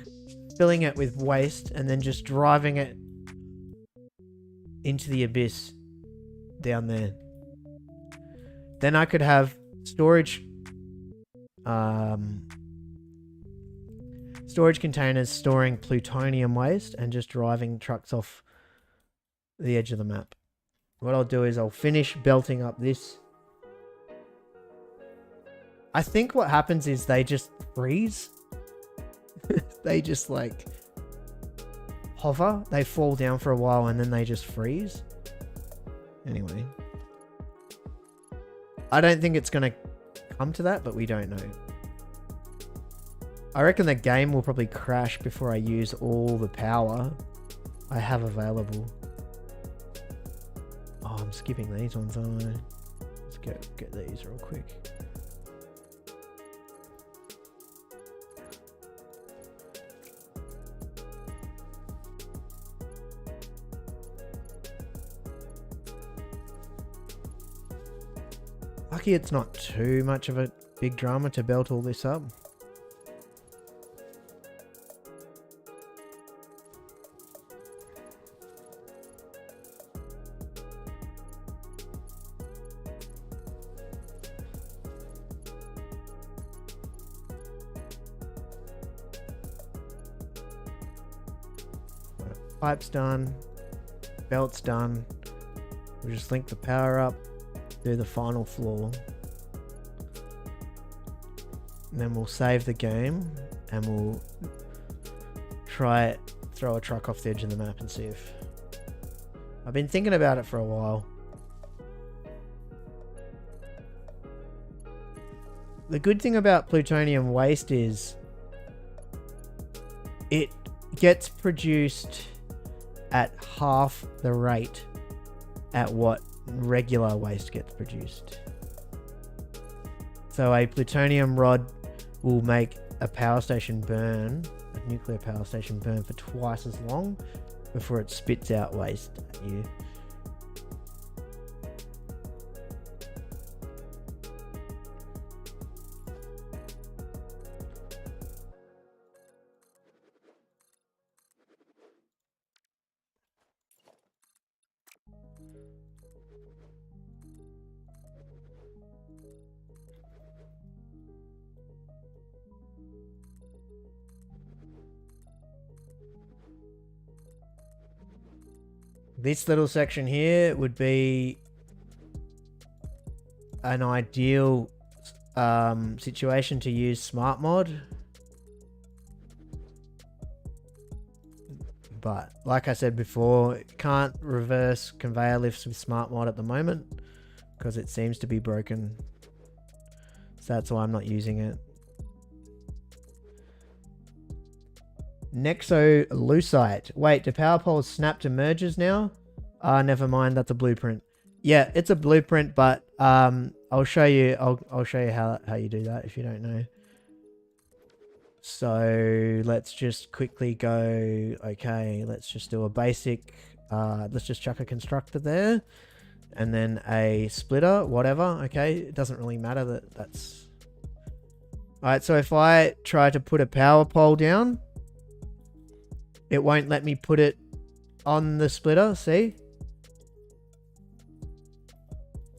filling it with waste, and then just driving it into the abyss down there. Then I could have storage containers storing plutonium waste and just driving trucks off the edge of the map. What I'll do is I'll finish belting up this. I think what happens is they just freeze. They just like hover. They fall down for a while and then they just freeze. Anyway. I don't think it's going to come to that, but we don't know. I reckon the game will probably crash before I use all the power I have available. Oh, I'm skipping these ones, aren't I? Let's get these real quick. Lucky it's not too much of a big drama to belt all this up. Pipe's done. Belt's done. We'll just link the power up. Do the final floor. And then we'll save the game. And we'll try it. Throw a truck off the edge of the map and see if... I've been thinking about it for a while. The good thing about plutonium waste is... it gets produced at half the rate at what regular waste gets produced. So a plutonium rod will make a power station burn, a nuclear power station burn for twice as long before it spits out waste at you. This little section here would be an ideal situation to use smart mod. but like I said before, can't reverse conveyor lifts with smart mod at the moment because it seems to be broken. So that's why I'm not using it. Nexo Lucite. Wait, do power poles snap to merges now? Never mind, that's a blueprint. Yeah, it's a blueprint, but I'll show you I'll show you how you do that if you don't know. So let's just quickly go, okay, let's just do a basic, let's just chuck a constructor there and then a splitter, whatever. Okay, it doesn't really matter that's... Alright, so if I try to put a power pole down, it won't let me put it on the splitter, see?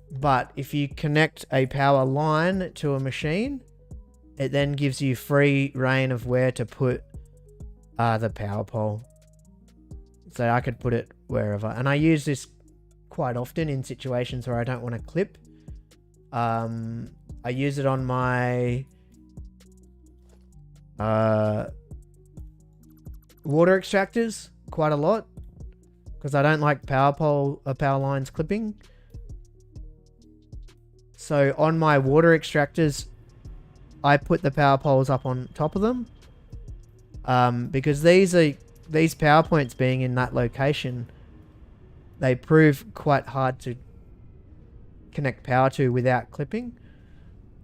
But if you connect a power line to a machine, it then gives you free reign of where to put the power pole. So I could put it wherever. And I use this quite often in situations where I don't want to clip. I use it on my water extractors quite a lot because I don't like power lines clipping. So on my water extractors, I put the power poles up on top of them because these power points being in that location, they prove quite hard to connect power to without clipping.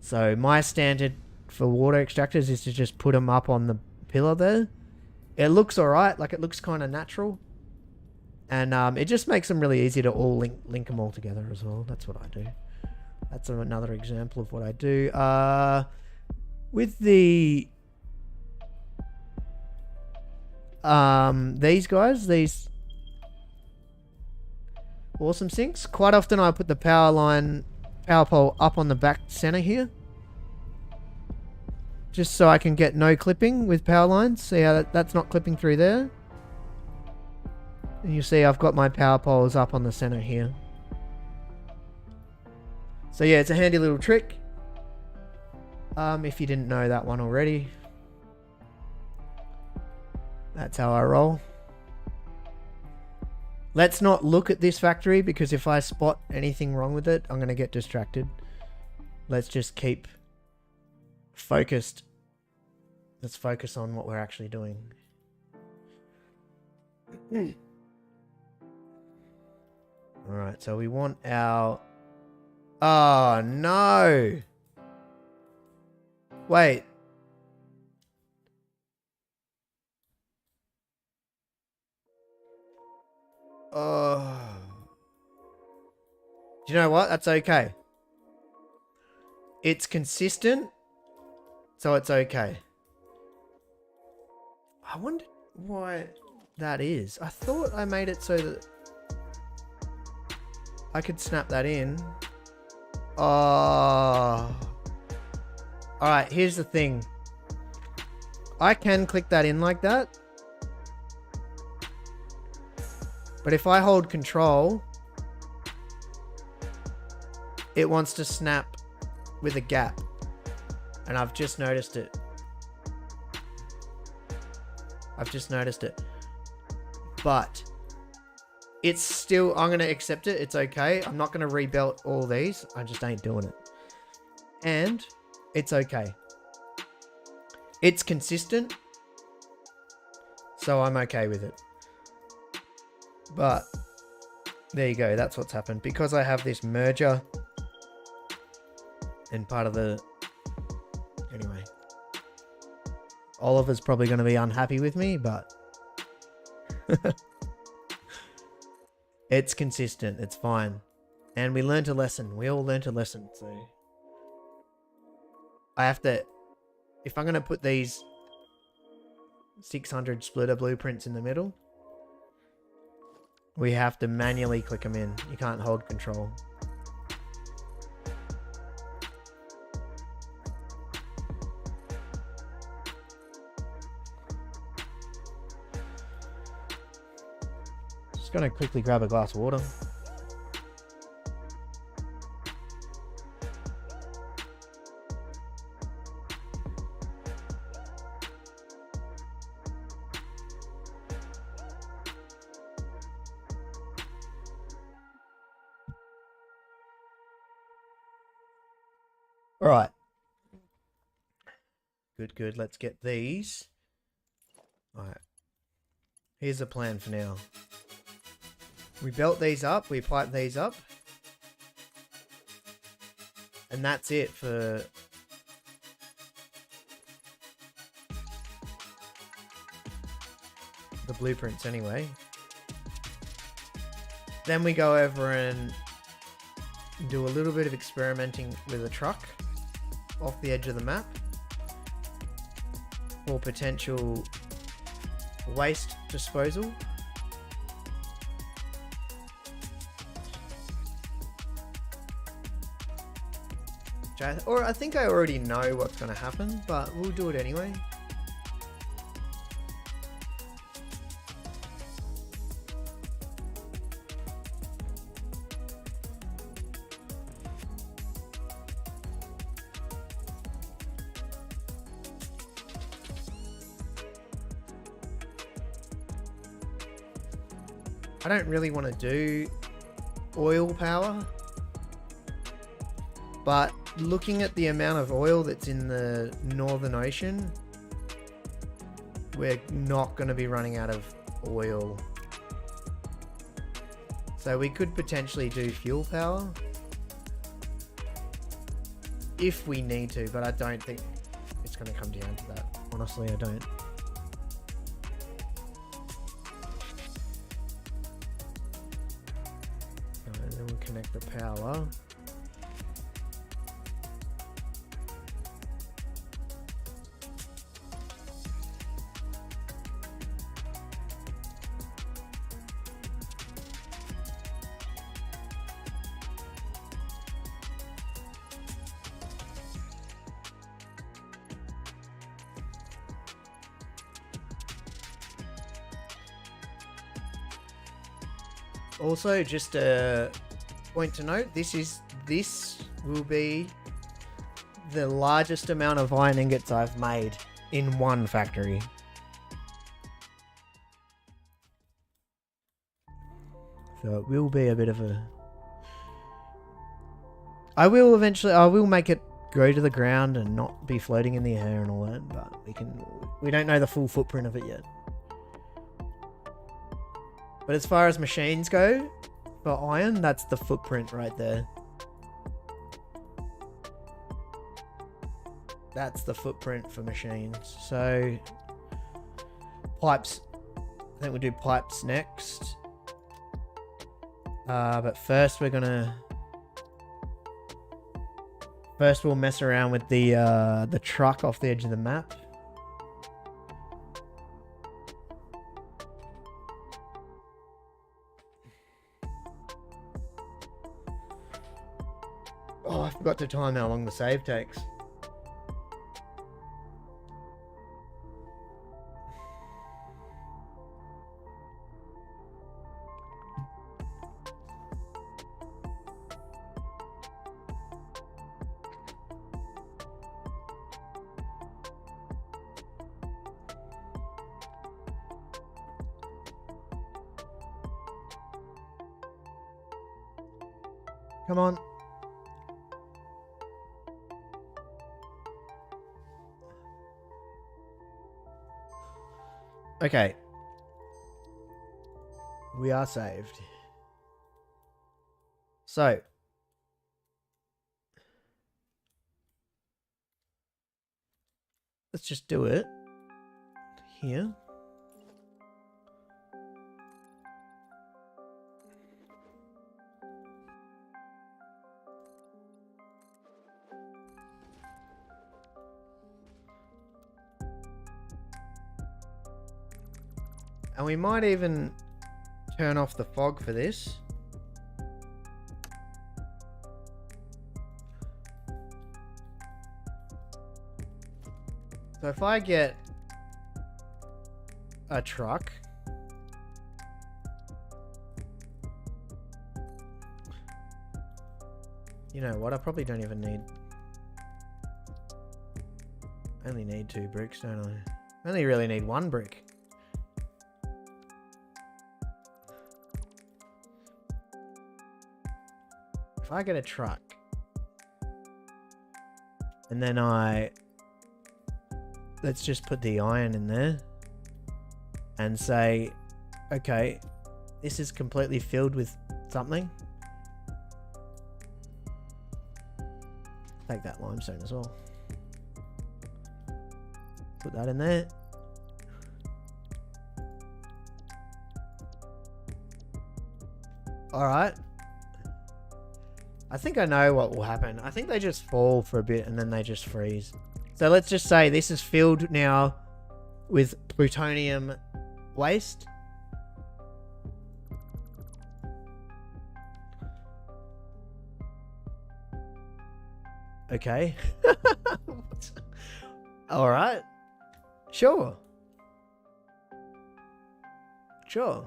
So my standard for water extractors is to just put them up on the pillar there. It looks alright, like it looks kind of natural, and it just makes them really easy to all link them all together as well. That's what I do. That's another example of what I do. With the these guys, these awesome sinks, quite often I put the power pole up on the back center here, just so I can get no clipping with power lines. See how that's not clipping through there? And you see I've got my power poles up on the center here. So yeah, it's a handy little trick. If you didn't know that one already. That's how I roll. Let's not look at this factory because if I spot anything wrong with it, I'm going to get distracted. Let's just keep focused. Let's focus on what we're actually doing. Alright, so we want our... Oh, no! Wait. Oh. Do you know what? That's okay. It's consistent, so it's okay. I wonder why that is. I thought I made it so that I could snap that in. Oh. Alright, here's the thing. I can click that in like that. But if I hold control, it wants to snap with a gap. And I've just noticed it. But it's still, I'm going to accept it. It's okay. I'm not going to rebuild all these. I just ain't doing it. And it's okay. It's consistent. So I'm okay with it. But there you go. That's what's happened. Because I have this merger and part of the... Anyway. Oliver's probably going to be unhappy with me, but... It's consistent. It's fine. And we learned a lesson. We all learned a lesson. So I have to... If I'm going to put these 600 splitter blueprints in the middle, we have to manually click them in. You can't hold control. Just gonna quickly grab a glass of water. All right. Good, good. Let's get these. All right. Here's the plan for now. We built these up. We piped these up. And that's it for... the blueprints anyway. Then we go over and do a little bit of experimenting with a truck off the edge of the map for potential waste disposal. Or I think I already know what's going to happen, but we'll do it anyway. I don't really want to do oil power, but looking at the amount of oil that's in the Northern Ocean, we're not going to be running out of oil. So we could potentially do fuel power if we need to, but I don't think it's going to come down to that. Honestly, I don't. And then we'll connect the power. Also, just a point to note, this will be the largest amount of iron ingots I've made in one factory. So it will be a bit of a... I will make it go to the ground and not be floating in the air and all that, but we don't know the full footprint of it yet. But as far as machines go, for iron, that's the footprint right there. That's the footprint for machines. So, pipes. I think we'll do pipes next. But first we'll mess around with the truck off the edge of the map. Oh, I forgot to time how long the save takes. Come on. Okay. We are saved. So. Let's just do it. Here. And we might even turn off the fog for this. So if I get a truck, you know what, I probably don't even need, I only need 2 bricks, don't I? I only really need 1 brick. If I get a truck, And then let's just put the iron in there and say, okay, this is completely filled with something. Take that limestone as well. Put that in there. All right. I think I know what will happen. I think they just fall for a bit and then they just freeze. So let's just say this is filled now with plutonium waste. Okay. All right. Sure. Sure.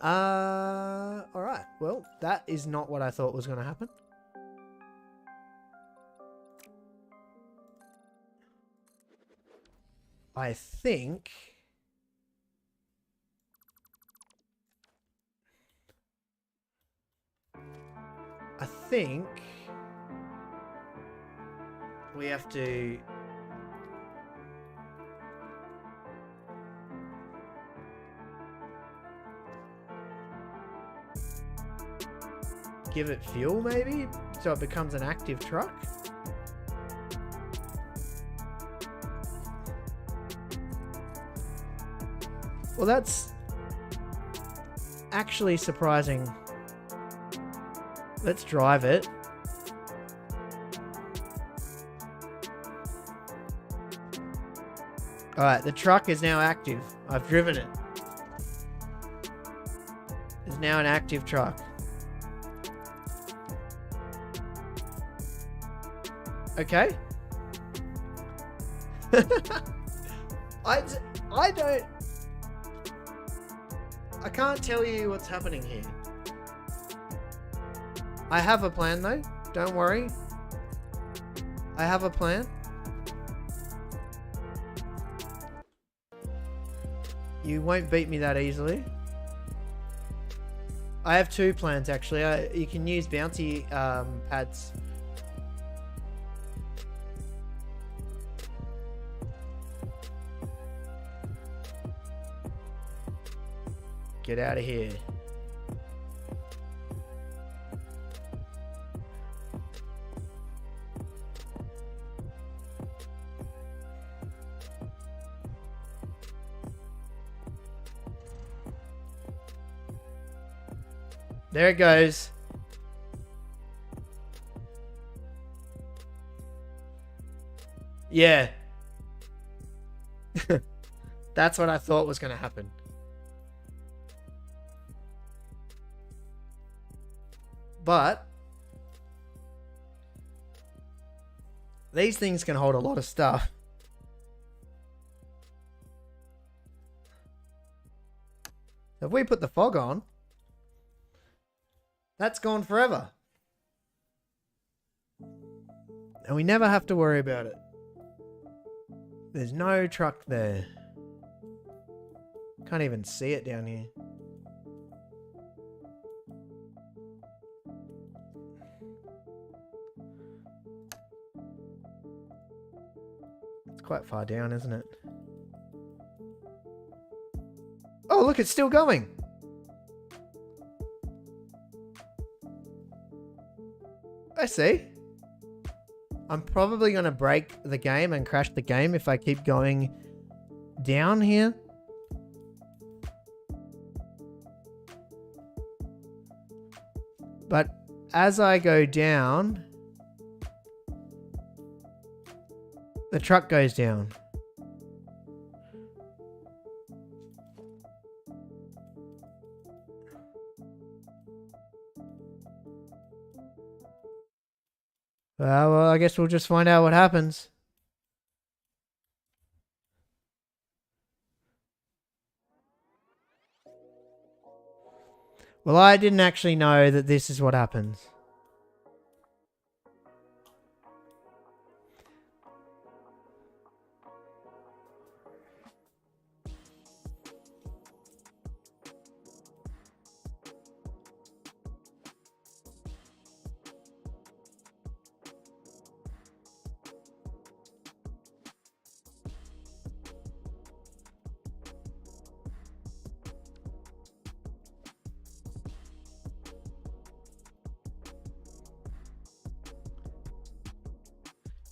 All right. Well, that is not what I thought was going to happen. I think we have to give it fuel, maybe, so it becomes an active truck. Well, that's actually surprising. Let's drive it. All right, the truck is now active. I've driven it. It's now an active truck. Okay. I can't tell you what's happening here. I have a plan though. Don't worry. I have a plan. You won't beat me that easily. I have two plans actually. You can use bouncy pads. Get out of here. There it goes. Yeah. That's what I thought was going to happen. But these things can hold a lot of stuff. If we put the fog on, that's gone forever. And we never have to worry about it. There's no truck there. Can't even see it down here. It's quite far down, isn't it? Oh, look, it's still going. I see. I'm probably going to break the game and crash the game if I keep going down here. But as I go down, the truck goes down. Well, I guess we'll just find out what happens. Well, I didn't actually know that this is what happens.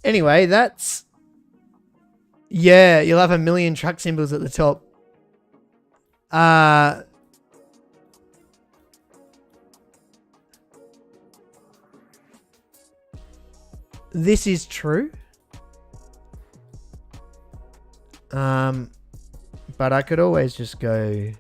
Anyway, that's... Yeah, you'll have 1 million truck symbols at the top. This is true. But I could always just go...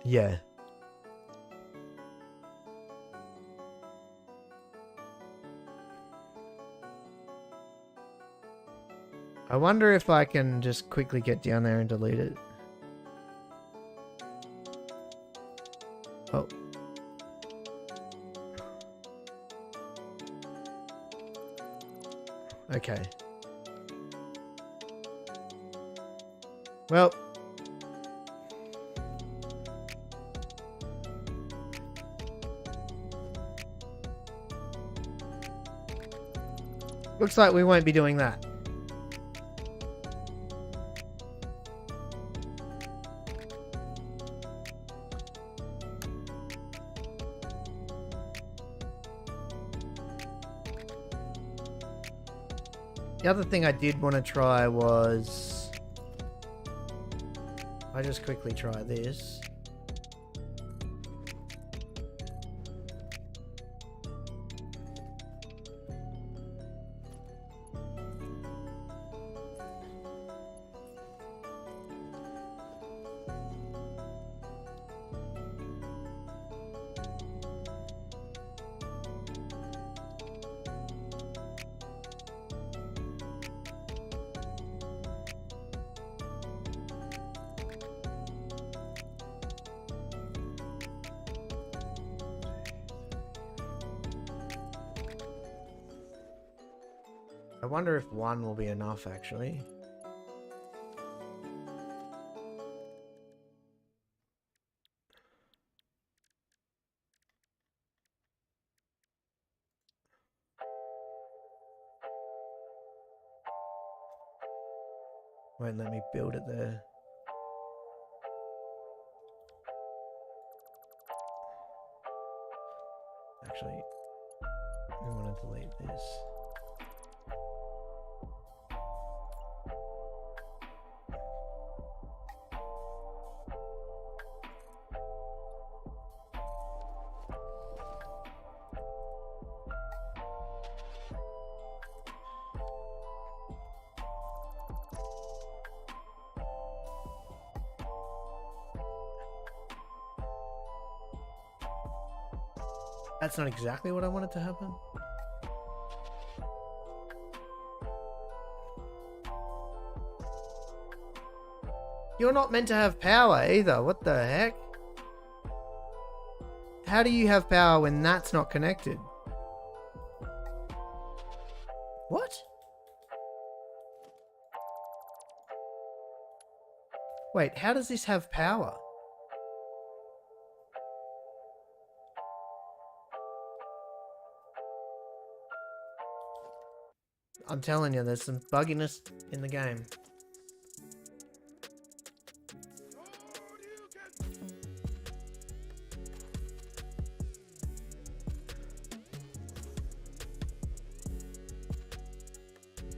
Yeah. I wonder if I can just quickly get down there and delete it. Oh. Okay. Well. Looks like we won't be doing that. The other thing I did want to try was... I just quickly try this. I wonder if one will be enough, actually. Won't let me build it there. Actually, we want to delete this. That's not exactly what I wanted to happen. You're not meant to have power either. What the heck? How do you have power when that's not connected? What? Wait, how does this have power? I'm telling you, there's some bugginess in the game.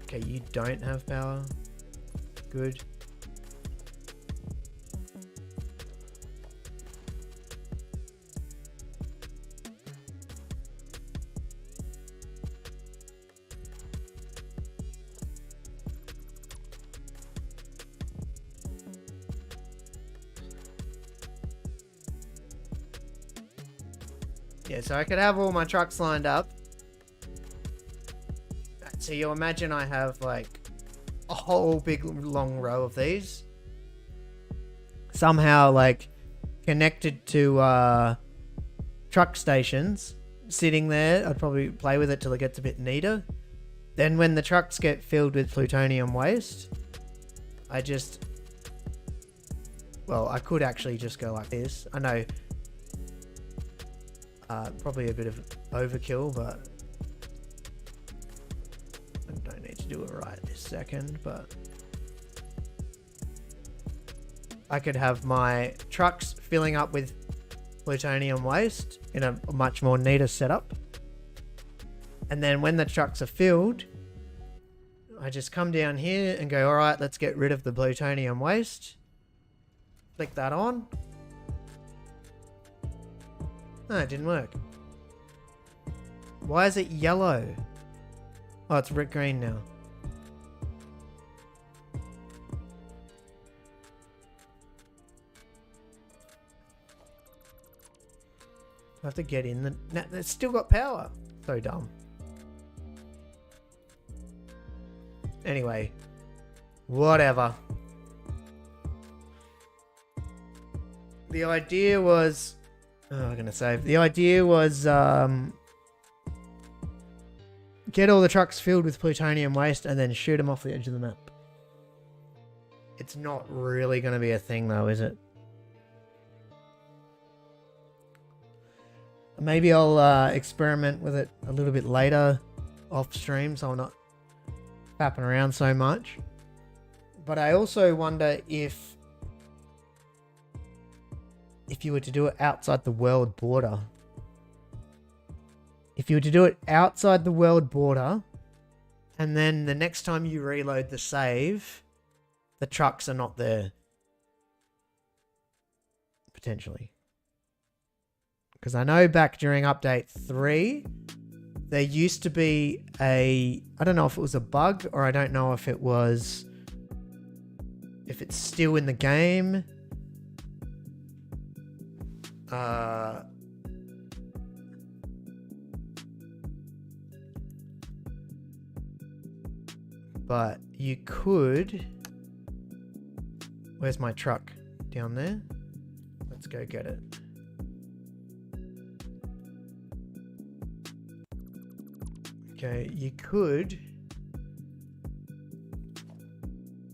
Okay, you don't have power. Good. Yeah, so I could have all my trucks lined up. So you imagine I have like a whole big long row of these. Somehow like connected to truck stations sitting there. I'd probably play with it till it gets a bit neater. Then when the trucks get filled with plutonium waste, I just... Well, I could actually just go like this. I know... probably a bit of overkill, but right this second, but I could have my trucks filling up with plutonium waste in a much more neater setup. And then when the trucks are filled, I just come down here and go, all right, let's get rid of the plutonium waste. Click that on. No, it didn't work. Why is it yellow? Oh, it's brick green now. I have to get in the... Nah, it's still got power. So dumb. Anyway. Whatever. The idea was... Oh, I'm going to save. The idea was... get all the trucks filled with plutonium waste and then shoot them off the edge of the map. It's not really going to be a thing though, is it? Maybe I'll experiment with it a little bit later off stream so I'm not fapping around so much. But I also wonder if you were to do it outside the world border. If you were to do it outside the world border, and then the next time you reload the save, the trucks are not there. Potentially. Because I know back during update 3, there used to be a... I don't know if it was a bug, or I don't know if it was... if it's still in the game. But you could... Where's my truck? Down there? Let's go get it. Okay, you could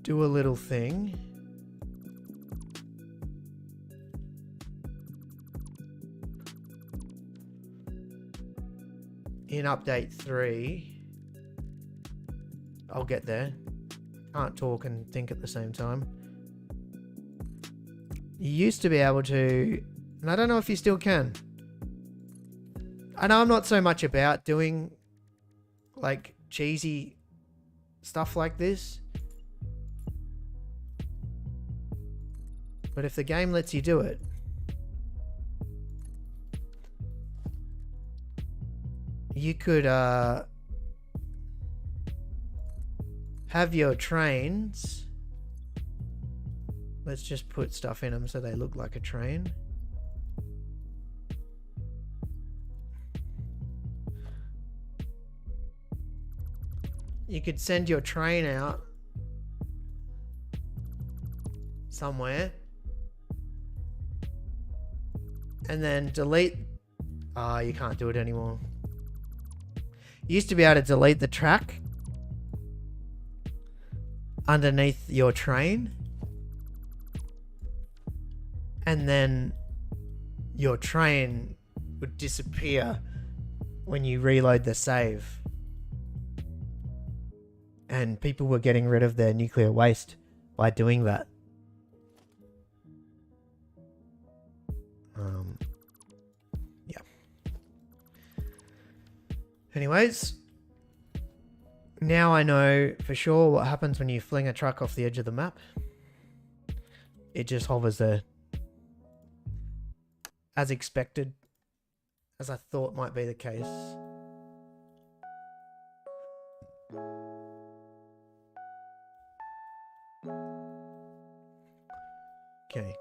do a little thing. In update 3, I'll get there. Can't talk and think at the same time. You used to be able to, and I don't know if you still can. I know I'm not so much about doing like cheesy stuff like this, but if the game lets you do it, you could have your trains. Let's just put stuff in them so they look like a train. You could send your train out somewhere and then delete. Ah, you can't do it anymore. You used to be able to delete the track underneath your train, and then your train would disappear when you reload the save. And people were getting rid of their nuclear waste by doing that. Yeah. Anyways, now I know for sure what happens when you fling a truck off the edge of the map. It just hovers there. As expected. As I thought might be the case. Okay.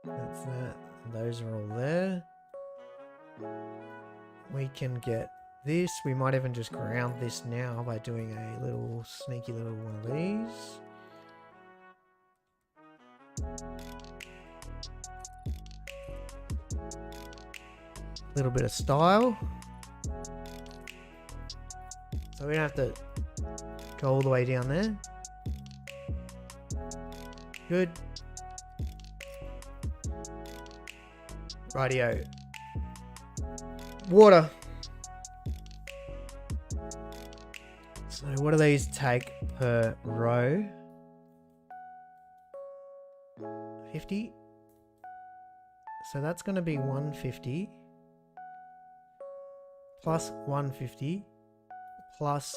That's that. Those are all there. We can get this. We might even just ground this now by doing a little sneaky little one of these. Little bit of style. So we don't have to go all the way down there. Good. Rightio. Water. So what do these take per row? 50. So that's going to be 150 plus 150 plus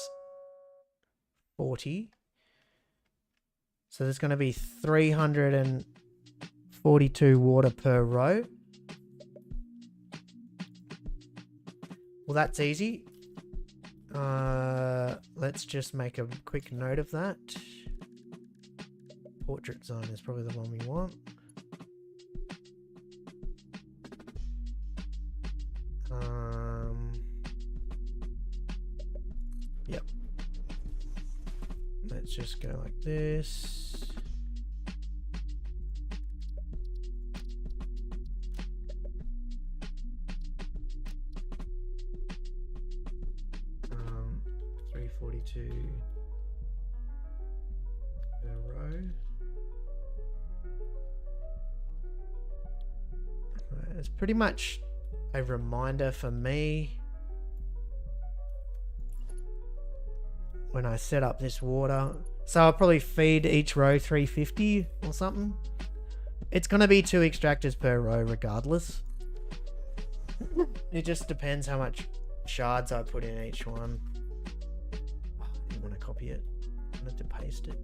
40. So there's going to be 342 water per row. Well, that's easy. Let's just make a quick note of that. Portrait zone is probably the one we want. Yep. Let's just go like this. Per row. It's pretty much a reminder for me when I set up this water. So I'll probably feed each row 350 or something. It's going to be 2 extractors per row regardless. It just depends how much shards I put in each one. Oh, I didn't want to copy it. I wanted to paste it.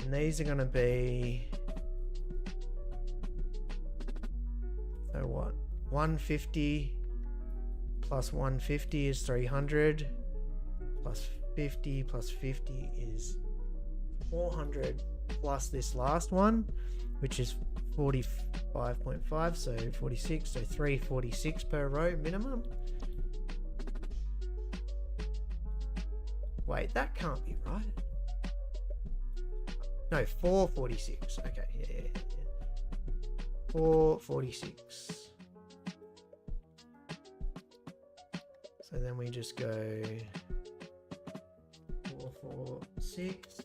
And these are going to be, so what, 150 plus 150 is 300, plus 50 plus 50 is 400, plus this last one, which is 45.5, so 46, so 346 per row minimum. Wait, that can't be right. No, 446. Okay, yeah. 446. So then we just go 446.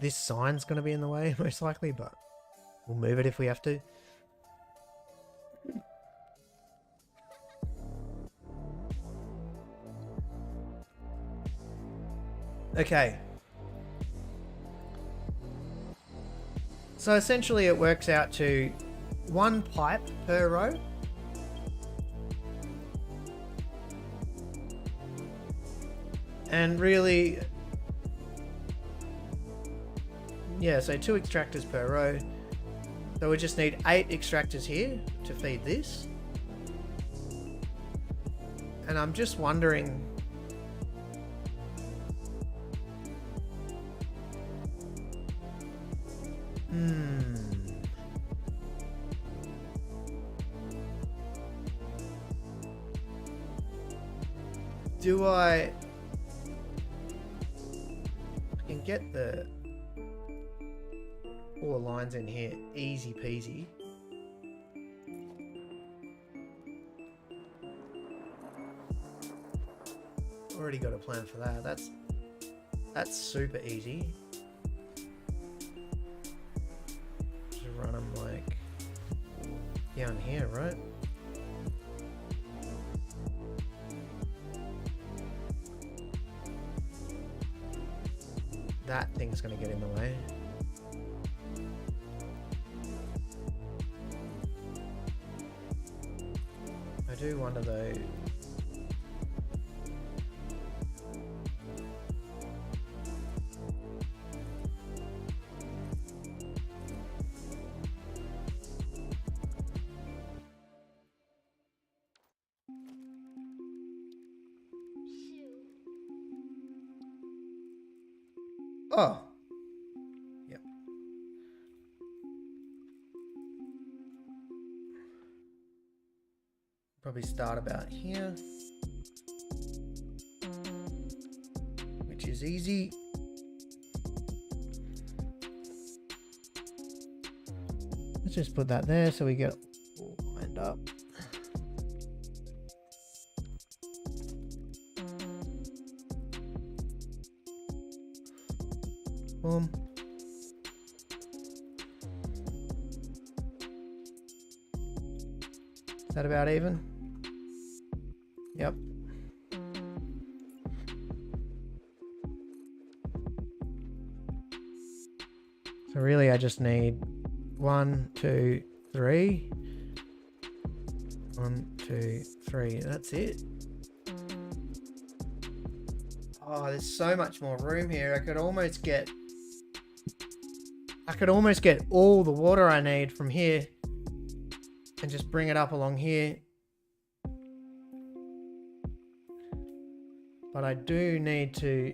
This sign's going to be in the way most likely, but we'll move it if we have to. Okay. So essentially it works out to 1 pipe per row. And really, yeah, so 2 extractors per row. So we just need 8 extractors here to feed this. And I'm just wondering, do I can get the 4 lines in here easy peasy. Already got a plan for that. That's super easy. Just run them like down here, right? That thing's gonna get in the way. I do wonder though. Oh. Yep. Probably start about here, which is easy. Let's just put that there so we get all lined up. Is that about even? Yep. So really I just need 1, 2, 3. 1, 2, 3. That's it. Oh, there's so much more room here. I could almost get all the water I need from here and just bring it up along here. But I do need to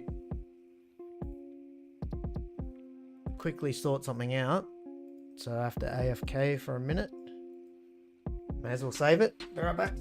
quickly sort something out. So I have to AFK for a minute. May as well save it. Be right back.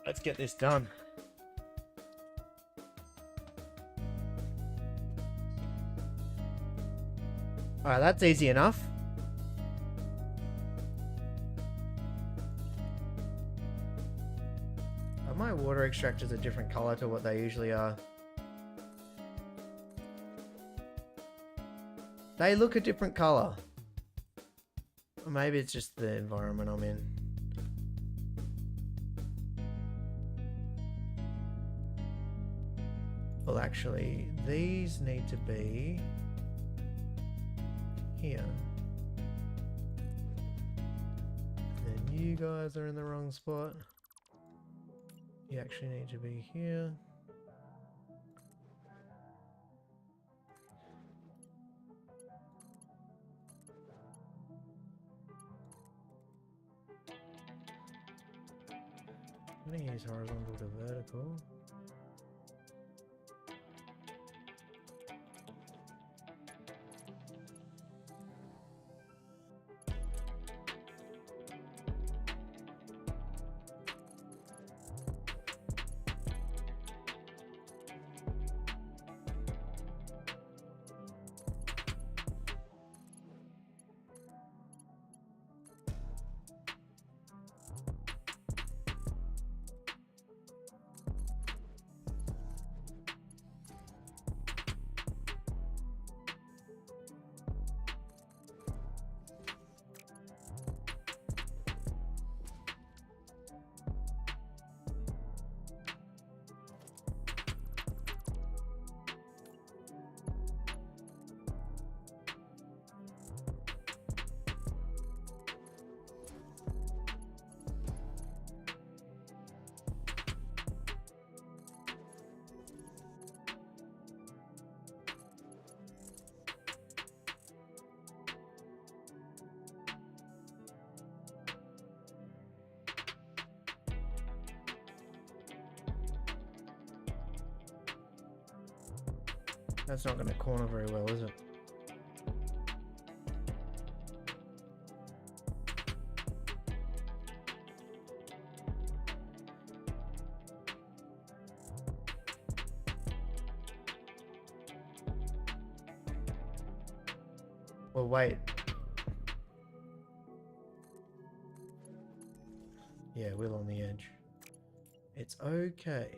Let's get this done. Alright, that's easy enough. Are my water extractors a different color to what they usually are? They look a different color. Or maybe it's just the environment I'm in. Well, actually, these need to be here. And you guys are in the wrong spot. You actually need to be here. I'm going to use horizontal to vertical. That's not going to corner very well, is it? Well, wait. Yeah, we're on the edge. It's okay.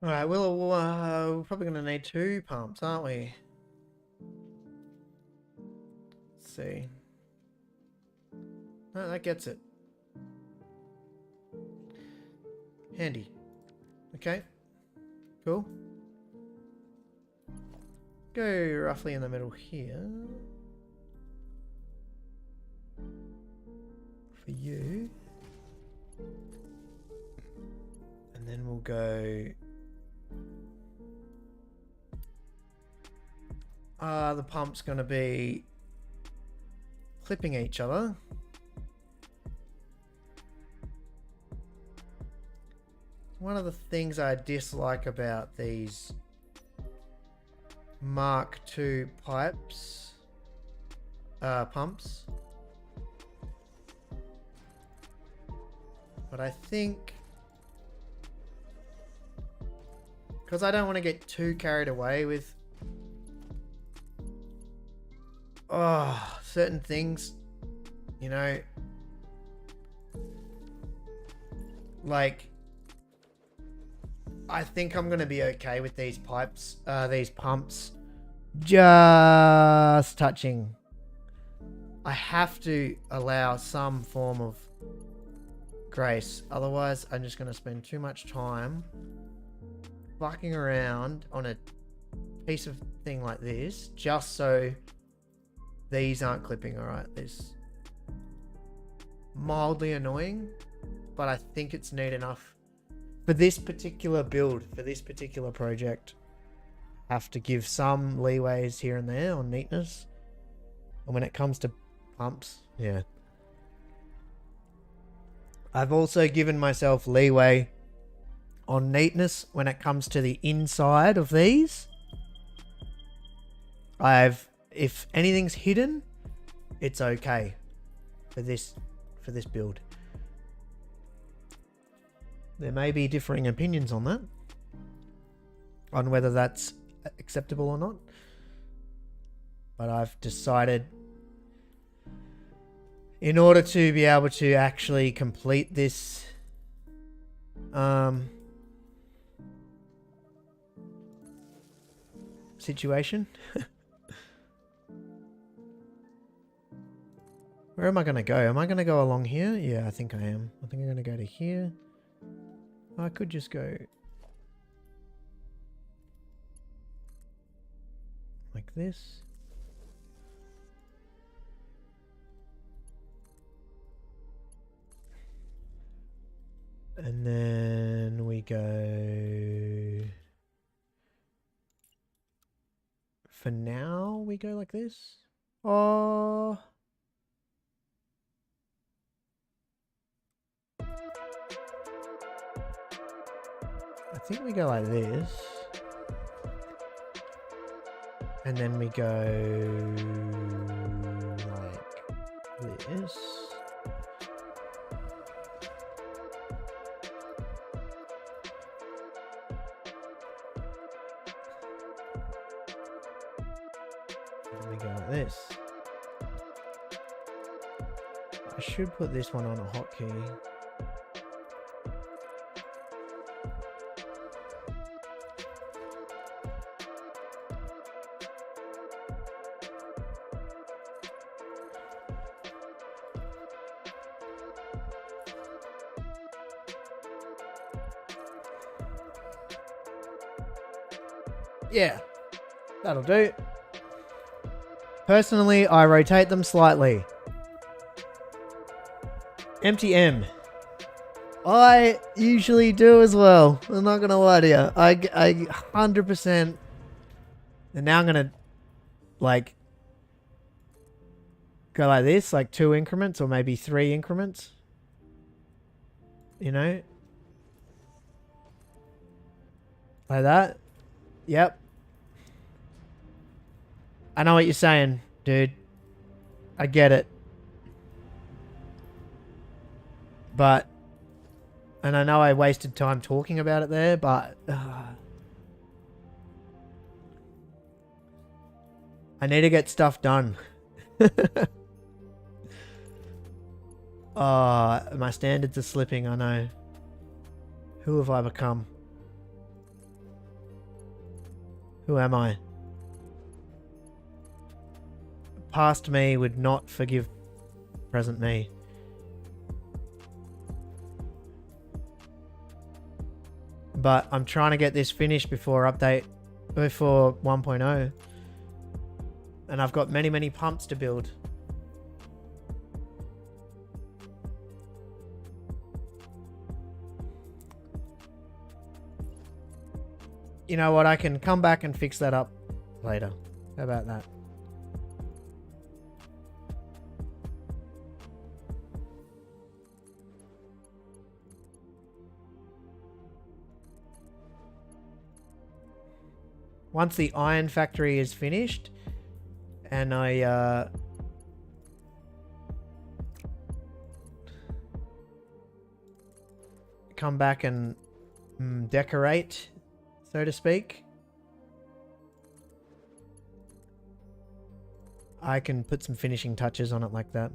All right, well, we're probably going to need 2 pumps, aren't we? Let's see. No, that gets it. Handy. Okay. Cool. Go roughly in the middle here. For you. And then we'll go... the pump's going to be clipping each other. One of the things I dislike about these Mark II pumps, but I think, because I don't want to get too carried away with certain things, you know, like, I think I'm going to be okay with these pumps just touching. I have to allow some form of grace, otherwise I'm just going to spend too much time fucking around on a piece of thing like this just so these aren't clipping. Alright, this mildly annoying, but I think it's neat enough for this particular build, for this particular project. Have to give some leeways here and there on neatness, and when it comes to pumps, yeah, I've also given myself leeway on neatness when it comes to the inside of these. If anything's hidden, it's okay for this build. There may be differing opinions on that, on whether that's acceptable or not, but I've decided, in order to be able to actually complete this situation. Where am I going to go? Am I going to go along here? Yeah, I think I am. I think I'm going to go to here. I could just go like this. And then we go... For now, we go like this. Oh... think we go like this. And then we go like this. And we go like this. I should put this one on a hotkey. Yeah, that'll do. Personally, I rotate them slightly. Empty M. I usually do as well. I'm not gonna lie to you. I 100%. And now I'm gonna like go like this, like 2 increments or maybe 3 increments. You know, like that. Yep. I know what you're saying, dude. I get it. But, and I know I wasted time talking about it there, but I need to get stuff done. My standards are slipping, I know. Who have I become? Who am I? Past me would not forgive present me. But I'm trying to get this finished before 1.0. And I've got many, many pumps to build. You know what? I can come back and fix that up later. How about that? Once the iron factory is finished and I come back and decorate, so to speak, I can put some finishing touches on it like that.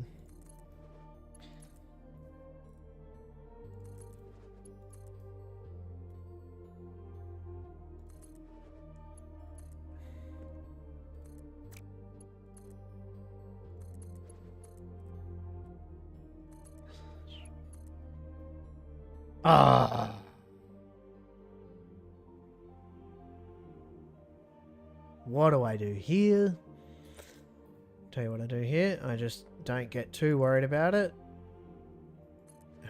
Ah. What do I do here? Tell you what I do here. I just don't get too worried about it.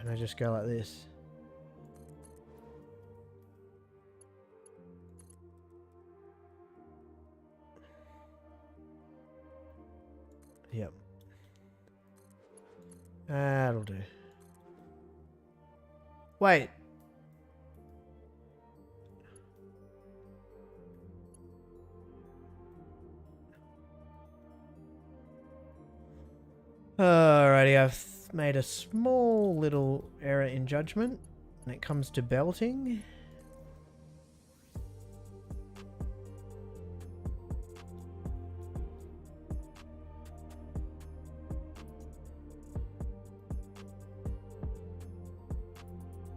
And I just go like this. Yep. That'll do. Wait. Alrighty, I've made a small little error in judgment when it comes to belting.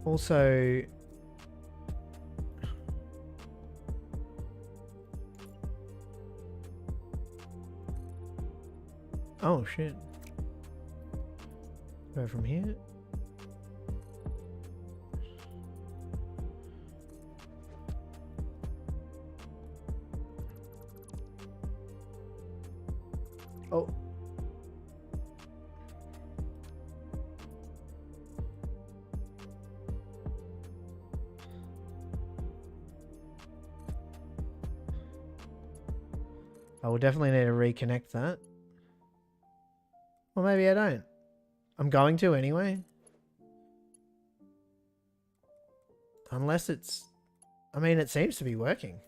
Also, oh shit. Go from here. Oh. I will definitely need to reconnect that. Or maybe I don't. I'm going to anyway. Unless it's I mean, it seems to be working.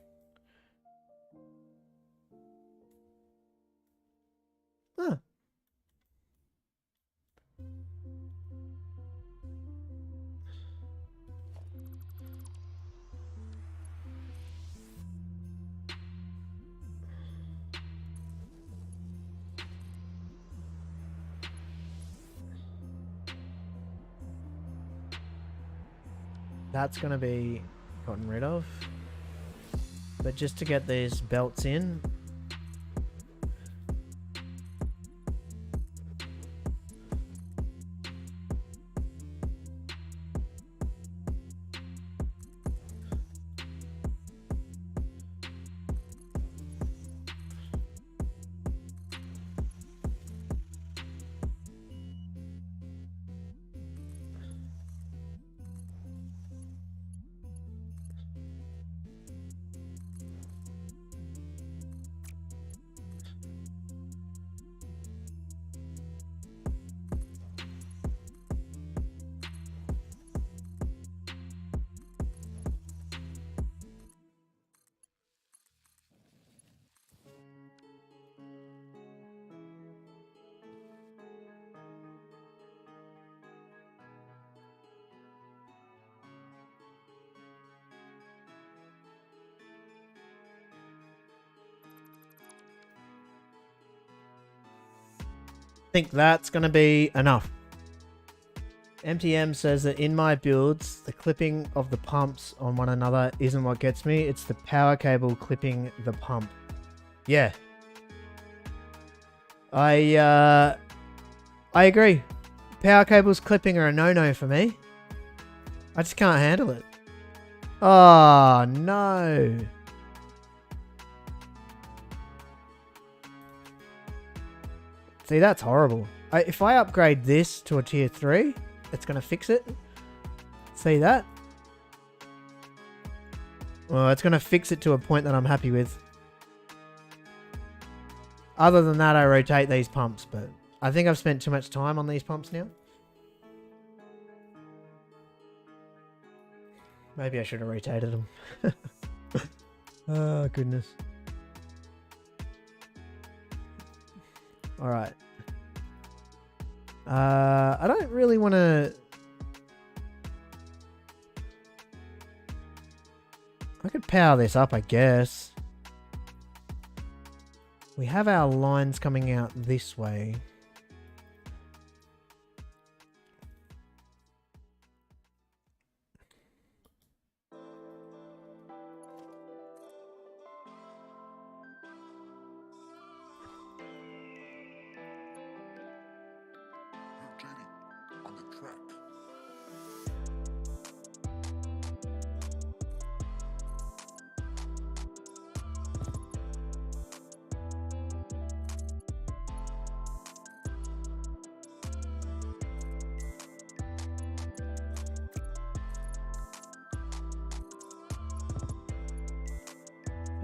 Huh. That's going to be gotten rid of. But just to get these belts in. I think that's going to be enough. MTM says that in my builds, the clipping of the pumps on one another isn't what gets me. It's the power cable clipping the pump. Yeah. I agree. Power cables clipping are a no-no for me. I just can't handle it. Oh, no. See, that's horrible. If I upgrade this to a tier 3, it's going to fix it. See that? Well, it's going to fix it to a point that I'm happy with. Other than that, I rotate these pumps, but I think I've spent too much time on these pumps now. Maybe I should have rotated them. Oh, goodness. Alright. I don't really want to... I could power this up, I guess. We have our lines coming out this way.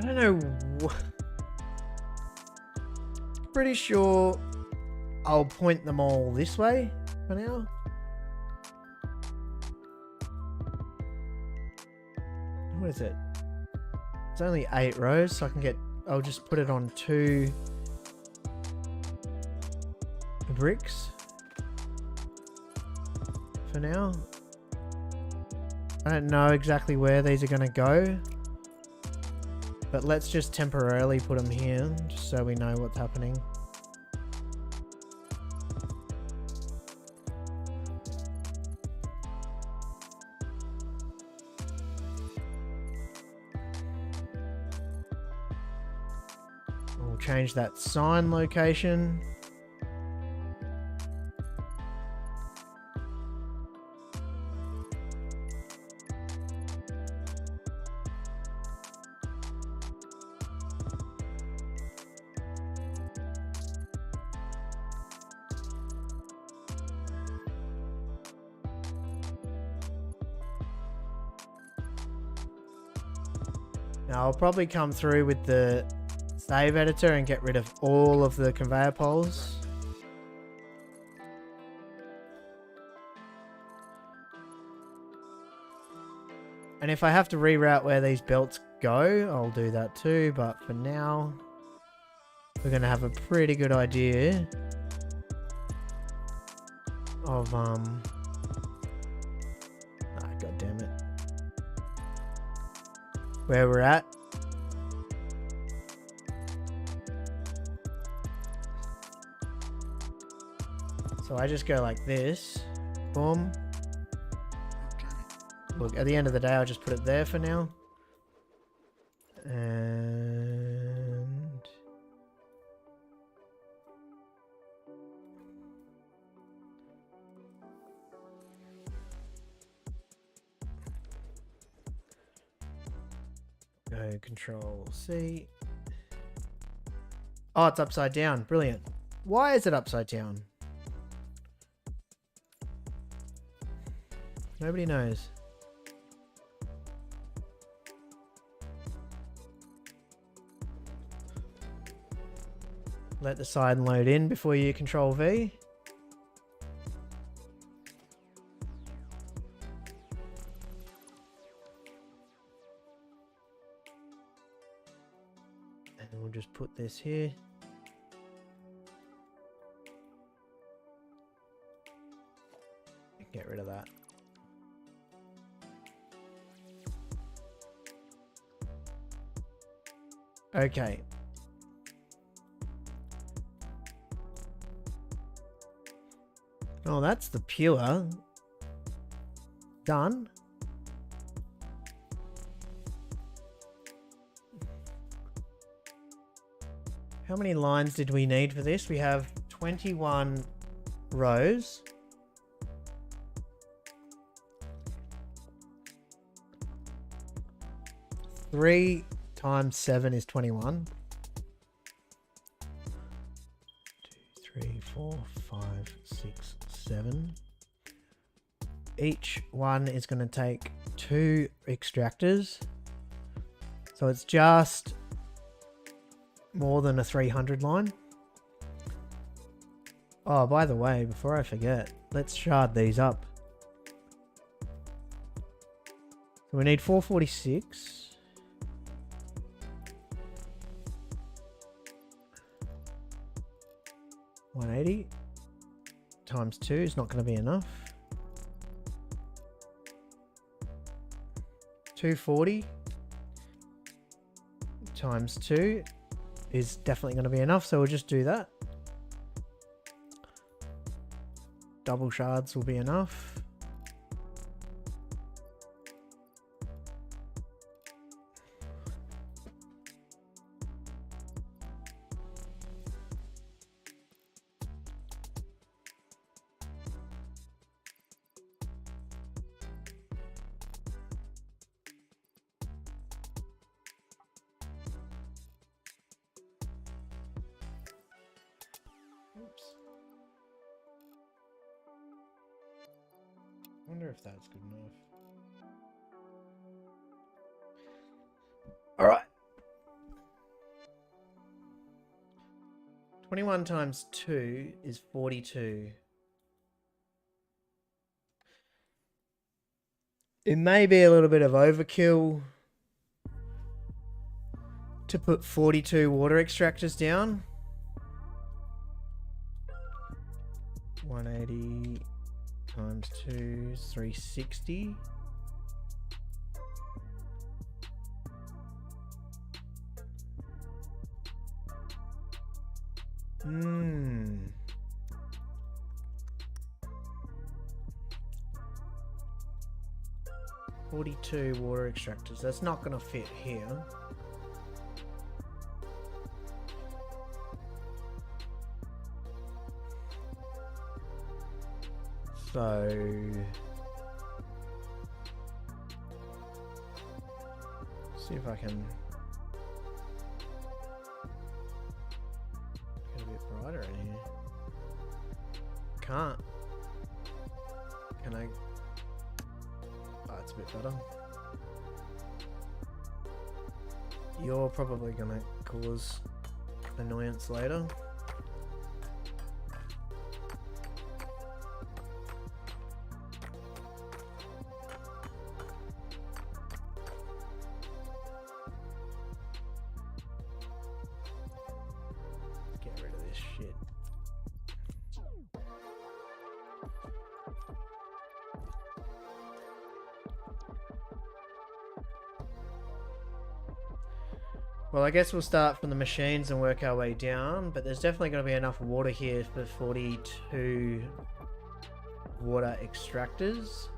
I don't know. Pretty sure I'll point them all this way for now. What is it? It's only 8 rows, so I can get... I'll just put it on 2 bricks for now. I don't know exactly where these are going to go. But let's just temporarily put them here, just so we know what's happening. We'll change that sign location. Now I'll probably come through with the save editor and get rid of all of the conveyor poles. And if I have to reroute where these belts go, I'll do that too. But for now, we're going to have a pretty good idea of, ah, God damn it. Where we're at. So I just go like this. Boom. Look, at the end of the day, I'll just put it there for now. And... go Control C. Oh, it's upside down. Brilliant. Why is it upside down? Nobody knows. Let the side load in before you Control V. And we'll just put this here. Get rid of that. Okay. Oh, that's the pure. Done. How many lines did we need for this? We have 21 rows. Three times 7 is 21. 2, 3, 4, 5, 6, 7. Each one is going to take 2 extractors. So it's just more than a 300 line. Oh, by the way, before I forget, let's shard these up. So we need 446. 180 times 2 is not going to be enough. 240 times 2 is definitely going to be enough, so we'll just do that. Double shards will be enough. I wonder if that's good enough. All right. 21 times 2 is 42. It may be a little bit of overkill to put 42 water extractors down. 180 times 2 is 360. Hmm. "42 water extractors. That's not going to fit here. So see if I can get a bit brighter in here. Can't. Can I? Oh, it's a bit better. You're probably gonna cause annoyance later. Well, I guess we'll start from the machines and work our way down, but there's definitely going to be enough water here for 42 water extractors.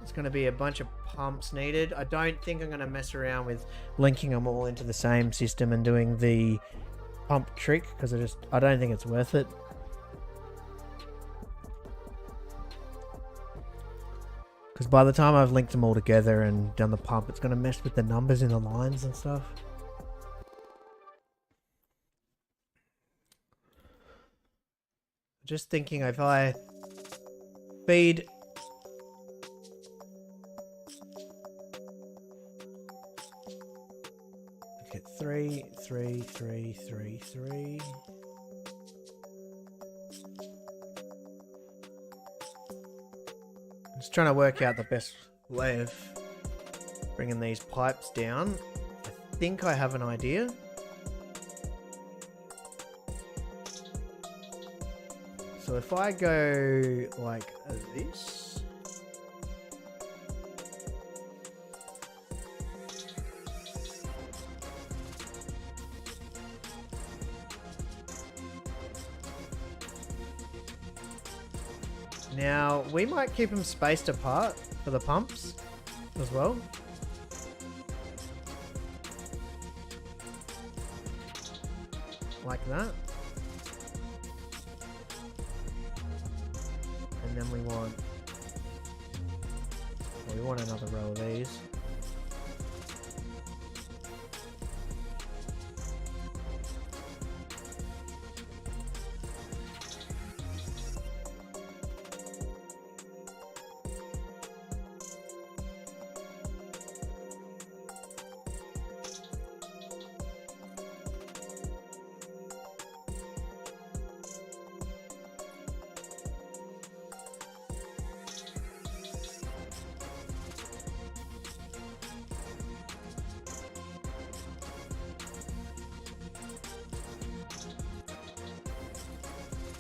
It's going to be a bunch of pumps needed. I don't think I'm going to mess around with linking them all into the same system and doing the pump trick, because I don't think it's worth it. Because by the time I've linked them all together and done the pump, it's going to mess with the numbers in the lines and stuff. Just thinking, if I feed... Okay, 3, 3, 3, 3, 3... Just trying to work out the best way of bringing these pipes down. I think I have an idea. So if I go like this. Now, we might keep them spaced apart for the pumps as well. Like that. And then we want another row of these.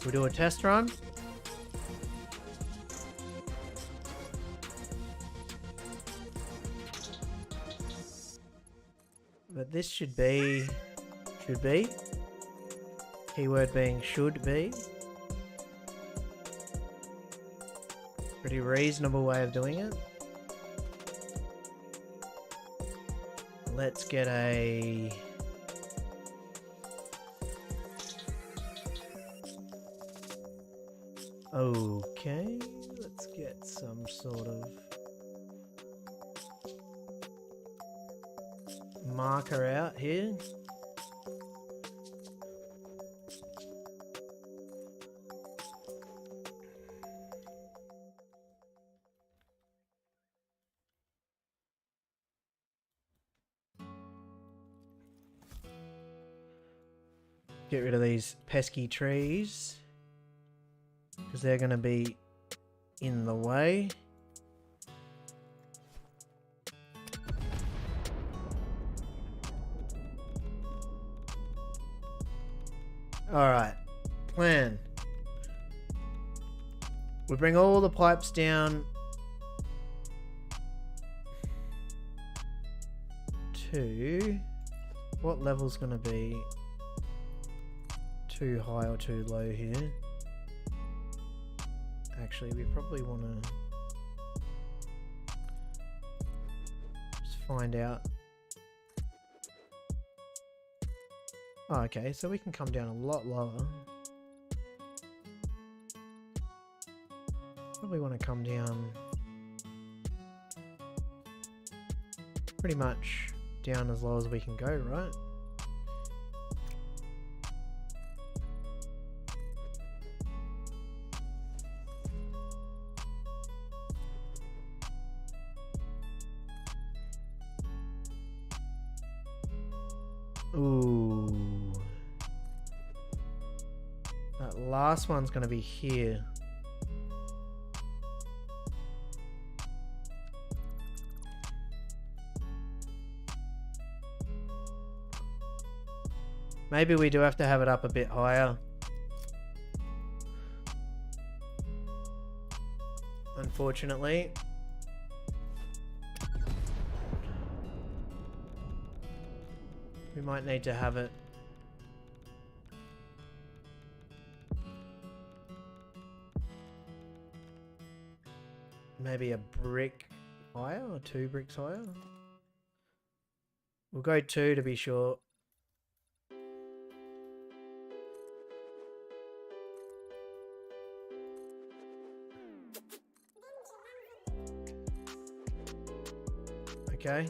We do a test run. But this should be, keyword being should be. Pretty reasonable way of doing it. Let's get a... Okay, let's get some sort of marker out here. Get rid of these pesky trees, because they're going to be in the way. Alright, plan. We bring all the pipes down to... What level's going to be too high or too low here? Actually, we probably want to just find out. Oh, okay, so we can come down a lot lower. Probably want to come down pretty much down as low as we can go, right? Ooh. That last one's going to be here. Maybe we do have to have it up a bit higher. Unfortunately. We might need to have it. Maybe a brick higher or 2 bricks higher. We'll go 2 to be sure. Okay.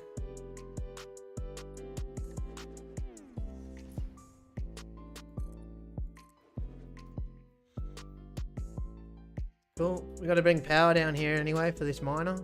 Cool. We got to bring power down here anyway for this miner.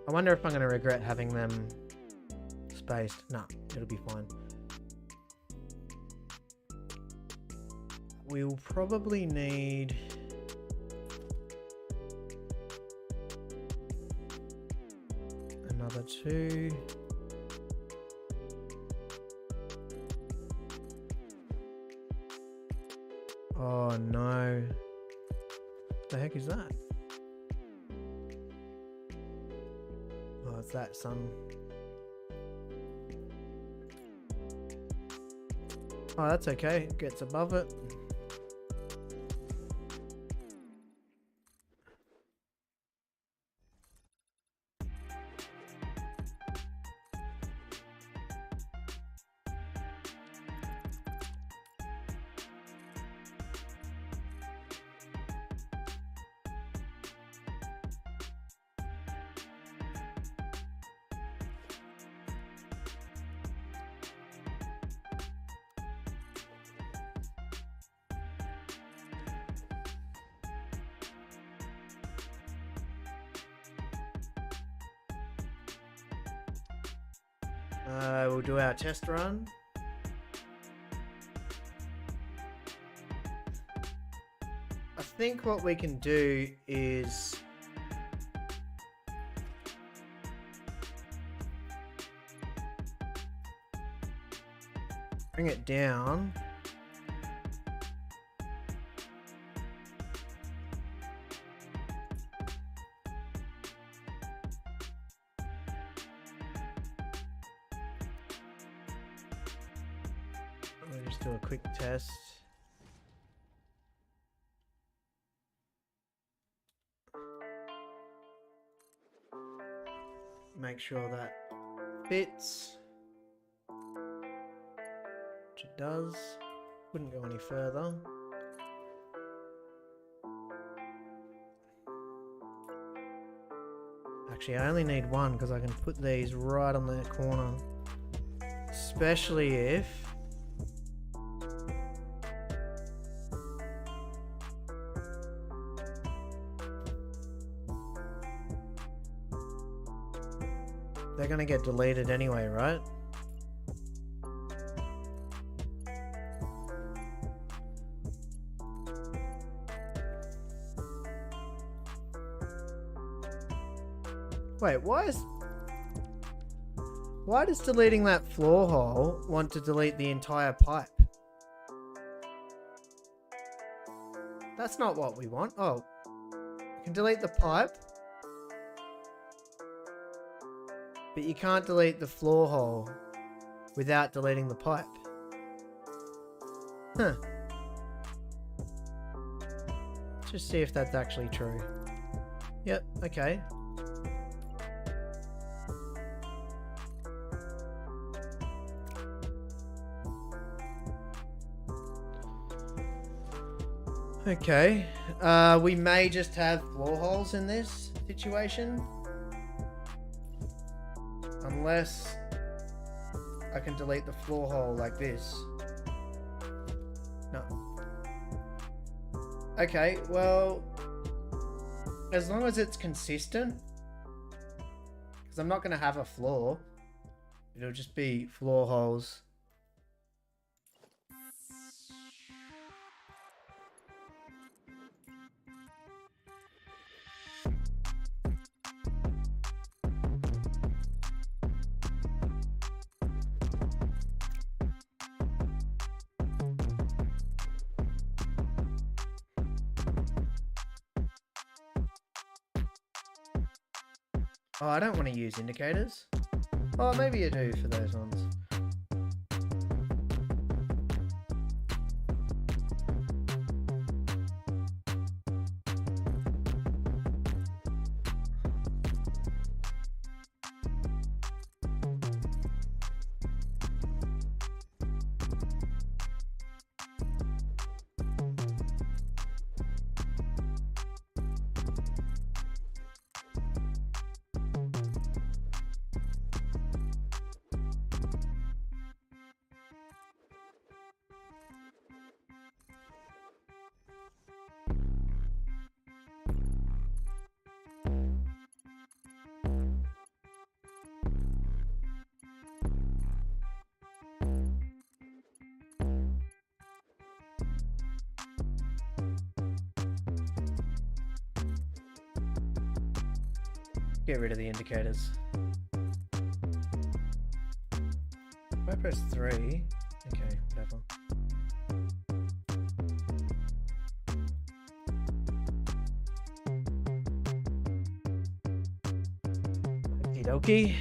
I wonder if I'm going to regret having them spaced. Nah, it'll be fine. We'll probably need... another 2. Oh no. What the heck is that? Oh, it's that sun. Oh, that's okay. It gets above it. We'll do our test run. I think what we can do is bring it down. We'll just do a quick test. Make sure that fits. Which it does. Wouldn't go any further. Actually, I only need one because I can put these right on the corner. Especially if they're gonna get deleted anyway, right? Wait, why does deleting that floor hole want to delete the entire pipe? That's not what we want. Oh, you can delete the pipe, but you can't delete the floor hole without deleting the pipe. Huh. Let's just see if that's actually true. Yep, okay. Okay, we may just have floor holes in this situation. Unless I can delete the floor hole like this. No. Okay, well, as long as it's consistent, because I'm not going to have a floor, it'll just be floor holes. Oh, I don't want to use indicators. Oh, maybe you do for those ones. Get rid of the indicators. If I press 3, okay, whatever. Okie dokie.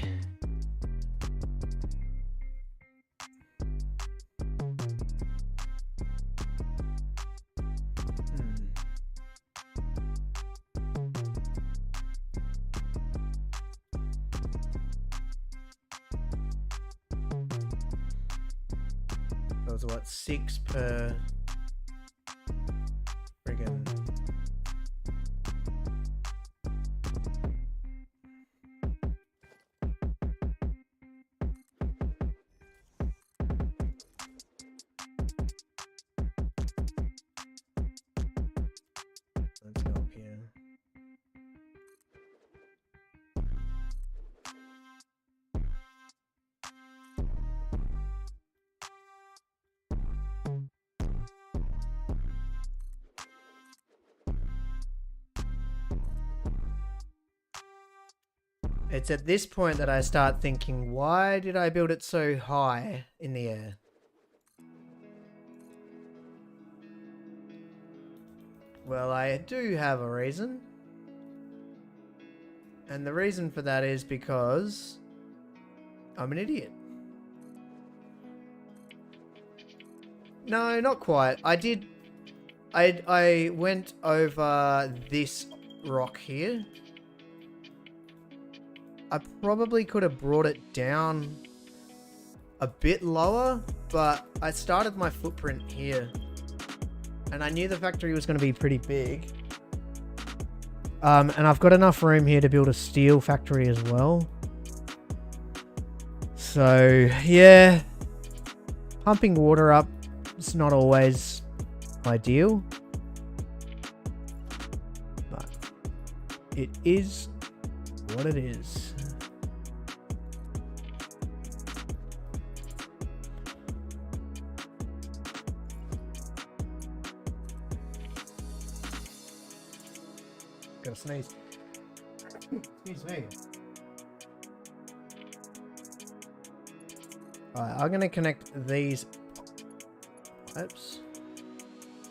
What, 6 per friggin' let's go up here. It's at this point that I start thinking, why did I build it so high in the air? Well, I do have a reason. And the reason for that is because I'm an idiot. No, not quite. I went over this rock here. I probably could have brought it down a bit lower, but I started my footprint here. And I knew the factory was going to be pretty big. And I've got enough room here to build a steel factory as well. So, yeah. Pumping water up is not always ideal. But it is what it is. Gotta sneeze. Excuse me. Alright, I'm gonna connect these pipes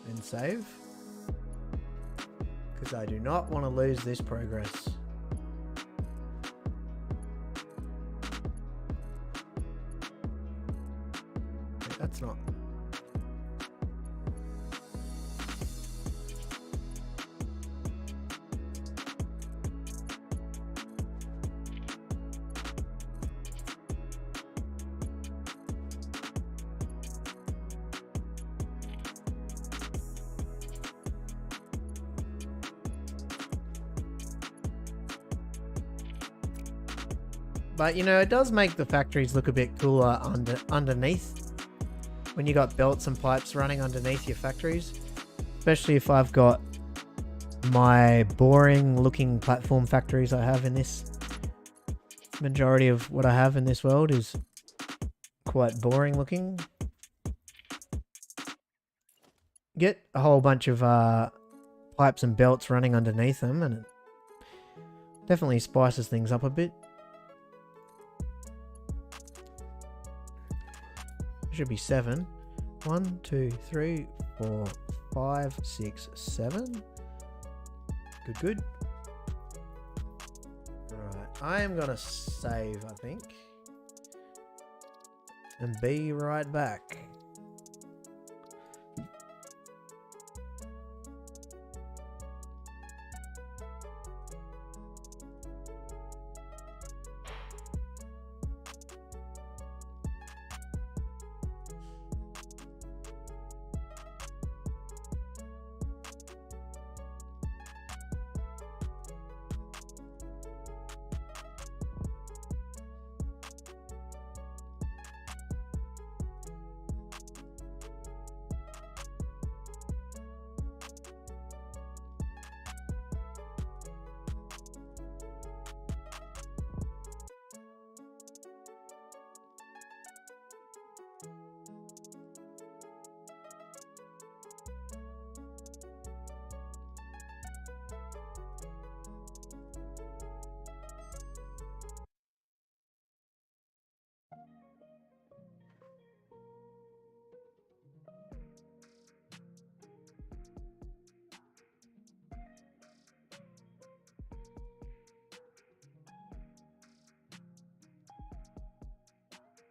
and save. Because I do not want to lose this progress. Wait, that's not. But, you know, it does make the factories look a bit cooler underneath. When you got belts and pipes running underneath your factories. Especially if I've got my boring looking platform factories I have in this. Majority of what I have in this world is quite boring looking. Get a whole bunch of pipes and belts running underneath them and it definitely spices things up a bit. Should be 7. 1, 2, 3, 4, 5, 6, 7. Good, good. Alright, I am gonna save, I think. And be right back.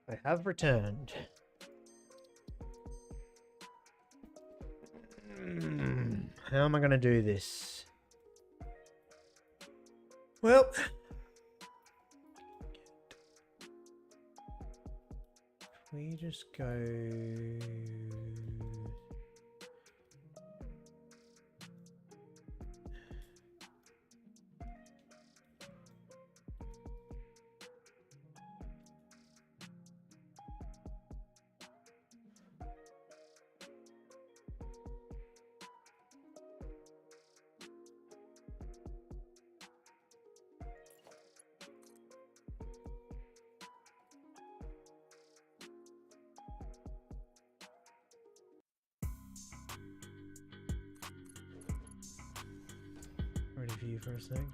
I have returned. How am I going to do this? Well, we just go... Ready for you for a second.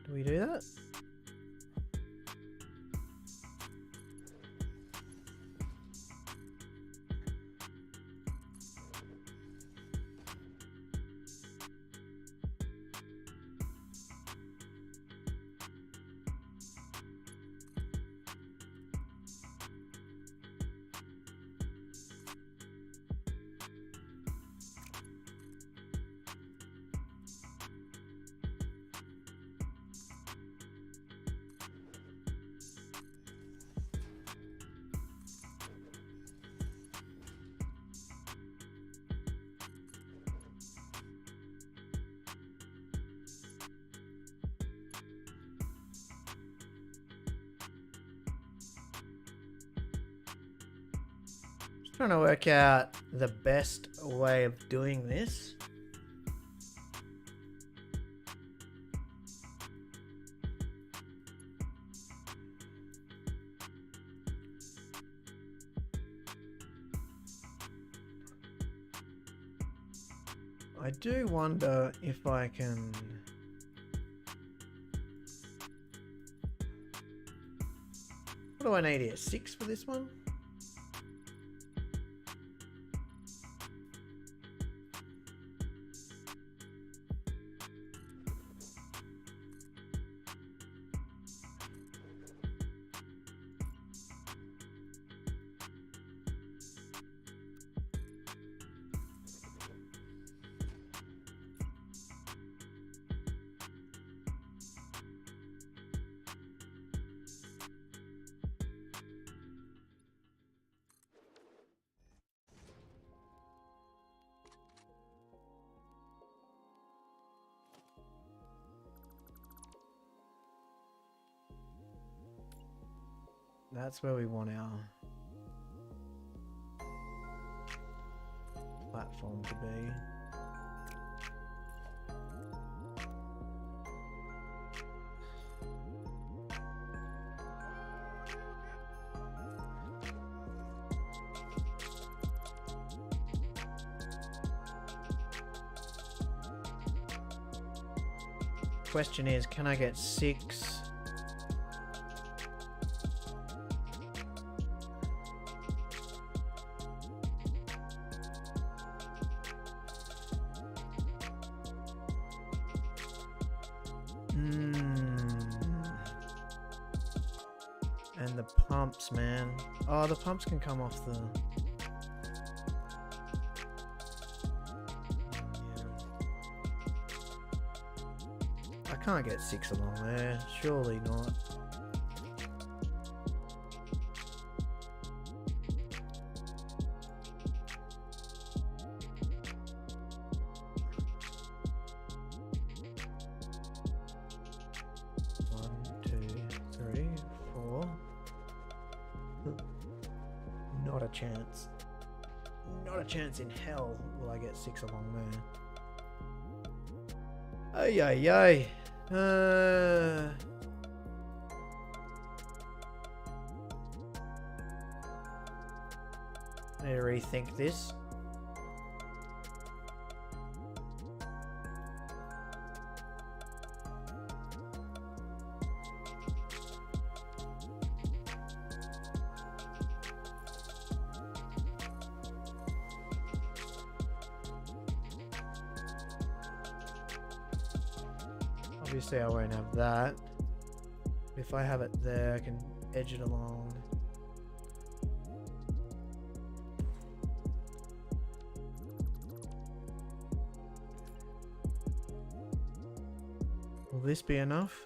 Do we do that? Trying to work out the best way of doing this. I do wonder if I can... What do I need here? 6 for this one? That's where we want our platform to be. Question is, can I get 6? And the pumps, man. Oh, the pumps can come off the... I can't get 6 along there. Surely not. Not a chance. Not a chance in hell will I get 6 along there. Ay, ay, ay. I need to rethink this. Obviously I won't have that. If I have it there, I can edge it along. Will this be enough?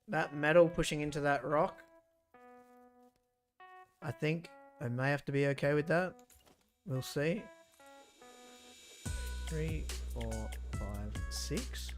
That metal pushing into that rock, I think I may have to be okay with that. We'll see. 3, 4, 5, 6.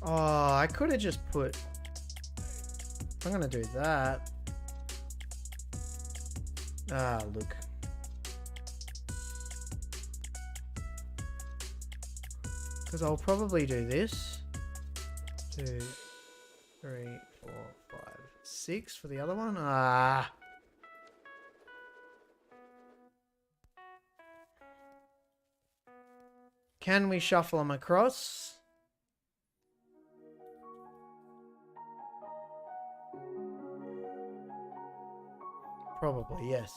Oh, I could have just put... I'm gonna do that. Ah, look. Because I'll probably do this. 2, 3, 4, 5, 6 for the other one. Ah. Can we shuffle them across? Probably, yes.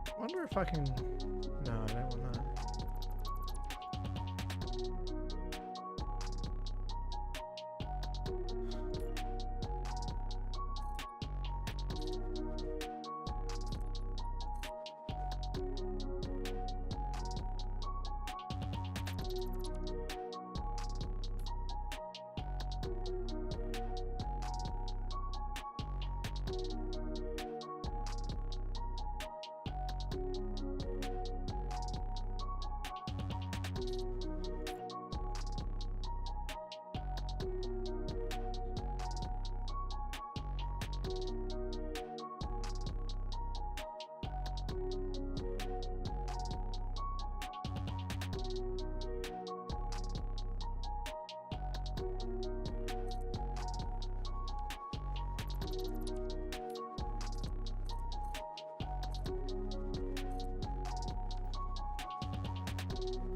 I wonder if I can... No, I don't want that.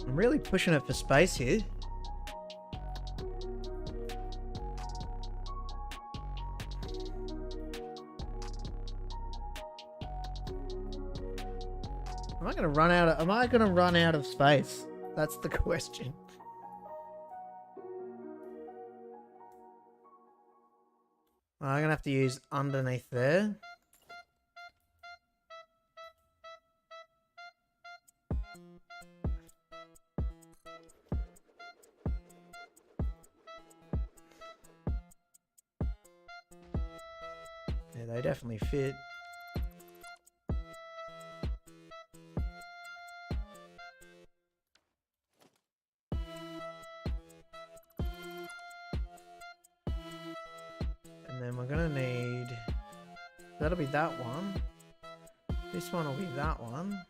I'm really pushing it for space here. Am I gonna run out of space? That's the question. I'm gonna have to use underneath there. Yeah, they definitely fit. And then we're gonna need... That'll be that one. This one will be that one.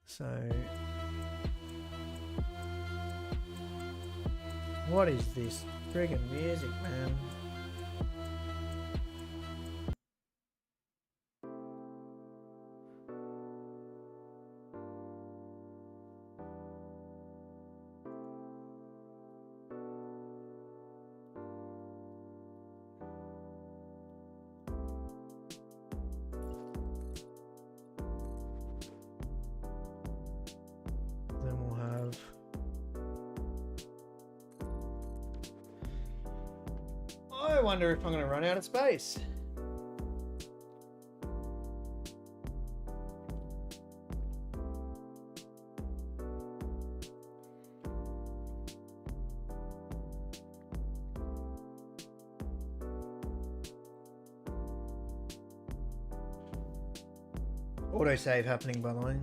So... What is this friggin' music, man? Then we'll have... I wonder if I'm going to run out of space. Autosave happening, by the way.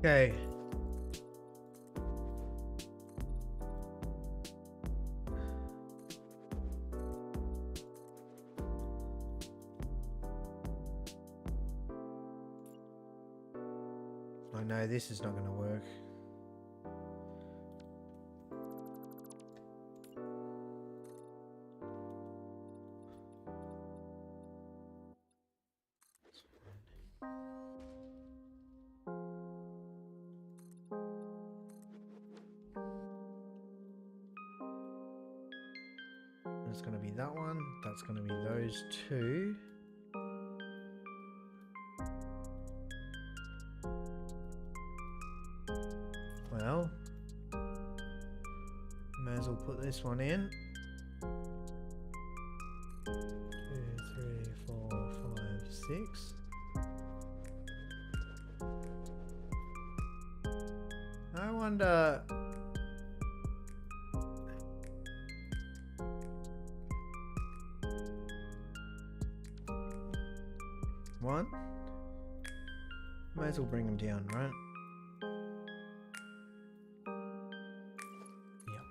Okay. I know this is not going to work. It's going to be that one. That's going to be those two. Well, may as well put this one in. 2, 3, 4, 5, 6. I wonder... One. May as well bring them down, right? Yep.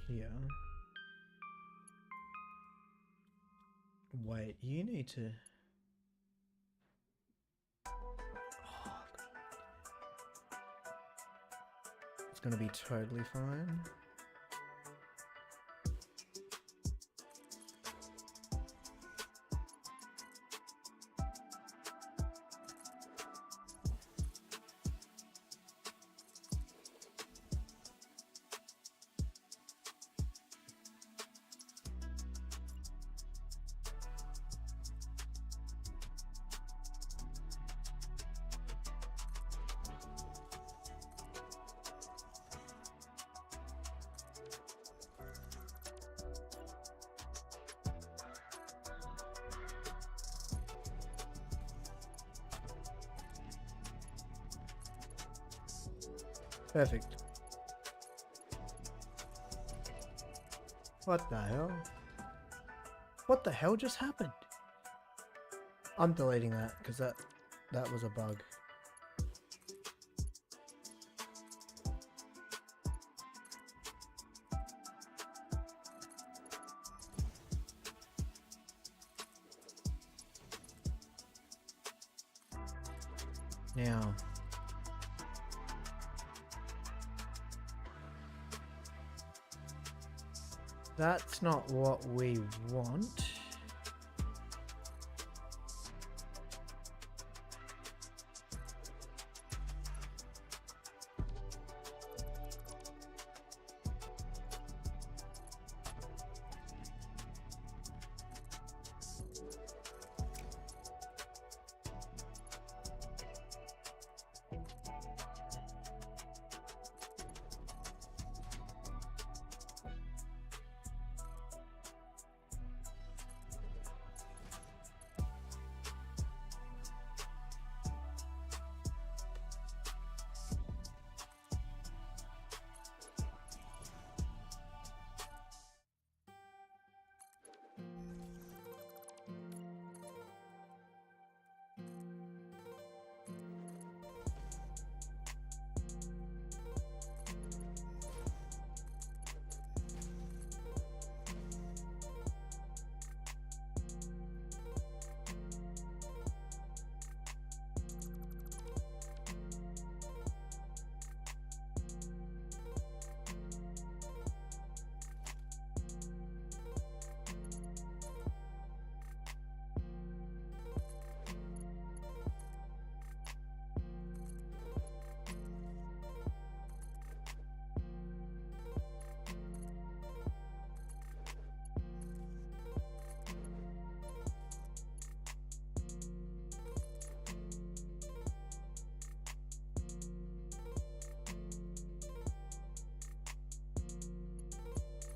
Here. Wait, you need to... It's gonna be totally fine. Perfect. What the hell? What the hell just happened? I'm deleting that because that was a bug. Now, that's not what we want.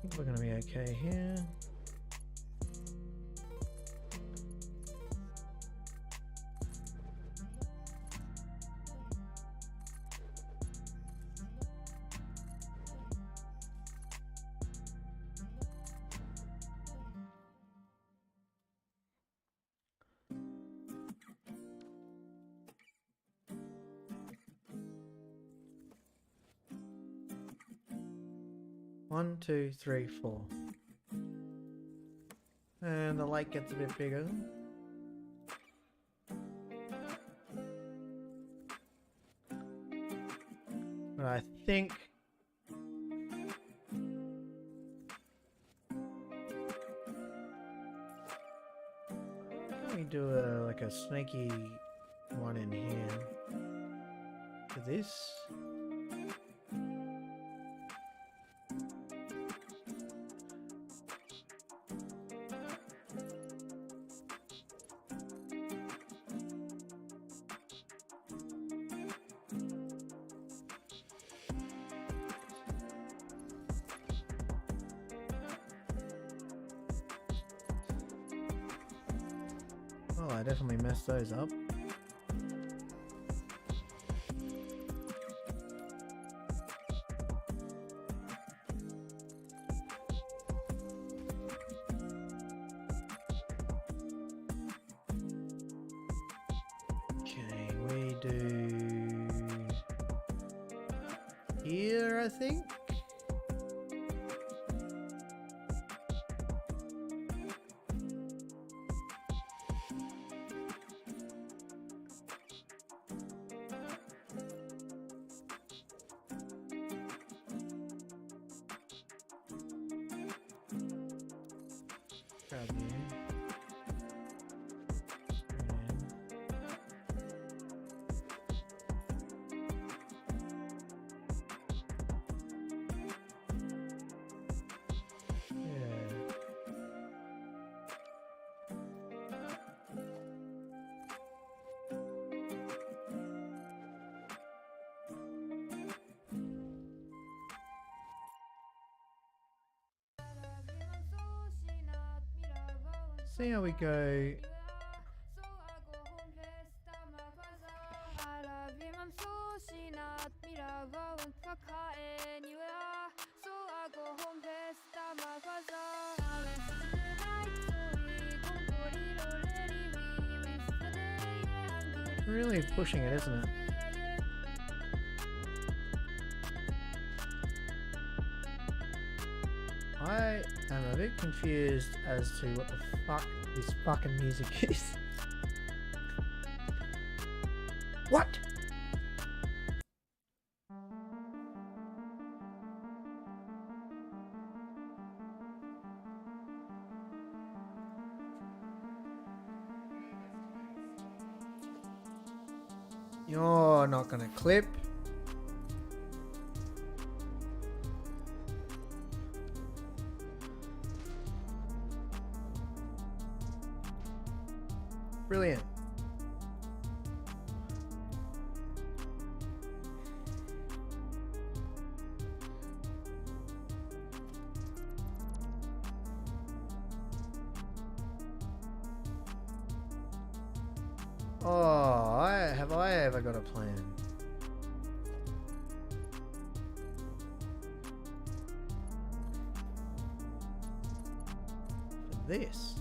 I think we're going to be okay here. One, two, three, four. And the light gets a bit bigger. But I think let me do like a snaky one in here. For this. Oh, I definitely messed those up. Okay, we do here, I think. Grab you. See how we go. Really pushing it, isn't it? I am a bit confused as to what the fuck this fucking music is. What? You're not gonna clip. Brilliant. Oh, have I ever got a plan? For this.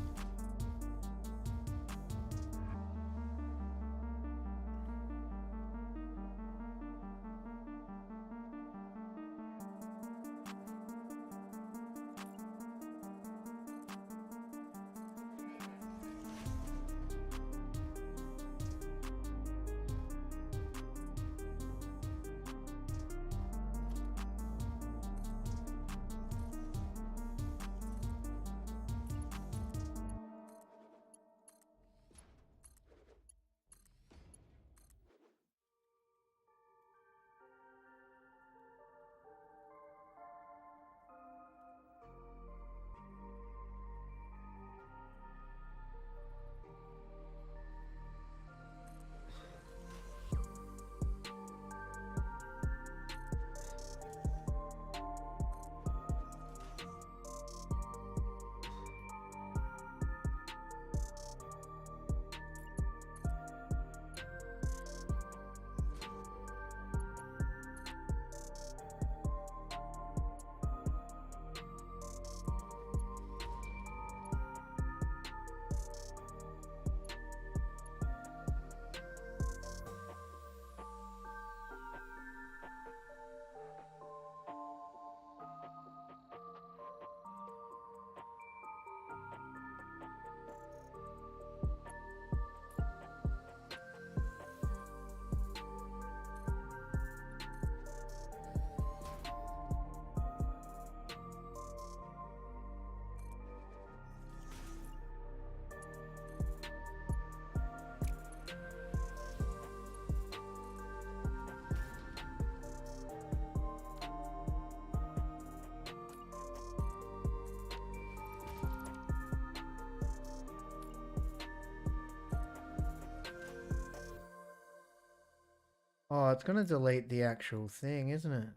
Oh, it's gonna delete the actual thing, isn't it?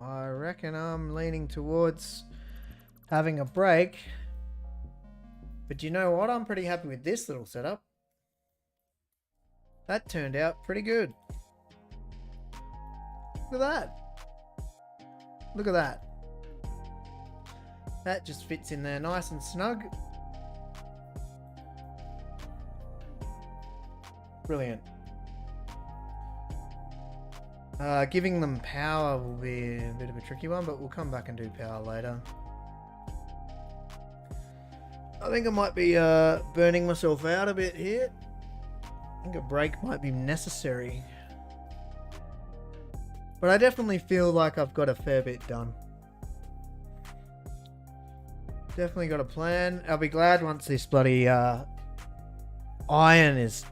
I reckon I'm leaning towards having a break. But you know what? I'm pretty happy with this little setup. That turned out pretty good. Look at that. Look at that. That just fits in there nice and snug. Brilliant. Giving them power will be a bit of a tricky one, but we'll come back and do power later. I think I might be burning myself out a bit here. I think a break might be necessary. But I definitely feel like I've got a fair bit done. Definitely got a plan. I'll be glad once this bloody iron is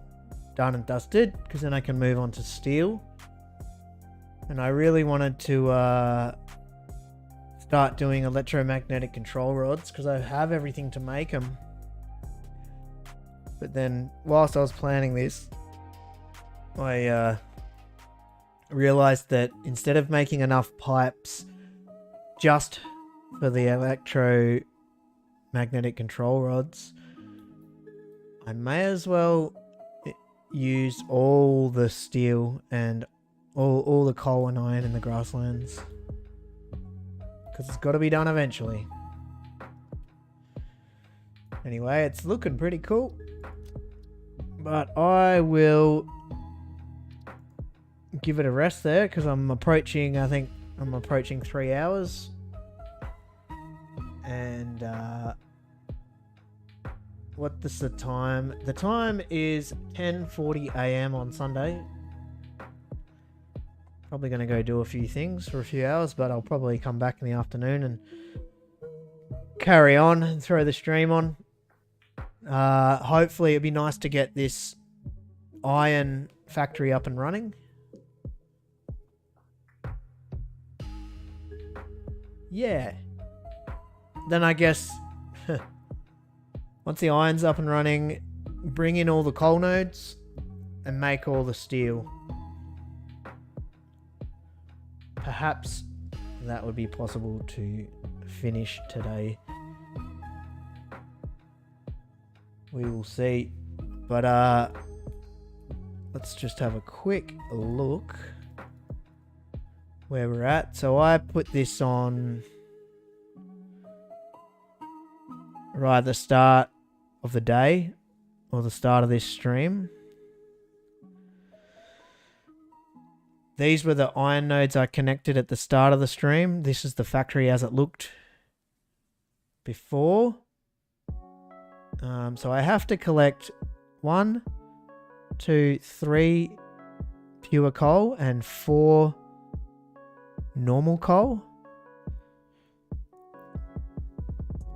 done and dusted, because then I can move on to steel. And I really wanted to start doing electromagnetic control rods, because I have everything to make them. But then, whilst I was planning this, I realized that instead of making enough pipes just for the electromagnetic control rods, I may as well use all the steel and all the coal and iron in the grasslands, because it's got to be done eventually. Anyway, it's looking pretty cool, but I will give it a rest there, because I'm approaching, I think I'm approaching 3 hours, and what's the time? The time is 10:40 AM on Sunday. Probably going to go do a few things for a few hours, but I'll probably come back in the afternoon and carry on and throw the stream on. Hopefully it'd be nice to get this iron factory up and running. Yeah. Then I guess once the iron's up and running, bring in all the coal nodes and make all the steel. Perhaps that would be possible to finish today. We will see. But let's just have a quick look where we're at. So I put this on right at the start of the day, or the start of this stream. These were the iron nodes I connected at the start of the stream. This is the factory as it looked before. So I have to collect 1, 2, 3 pure coal and 4 normal coal.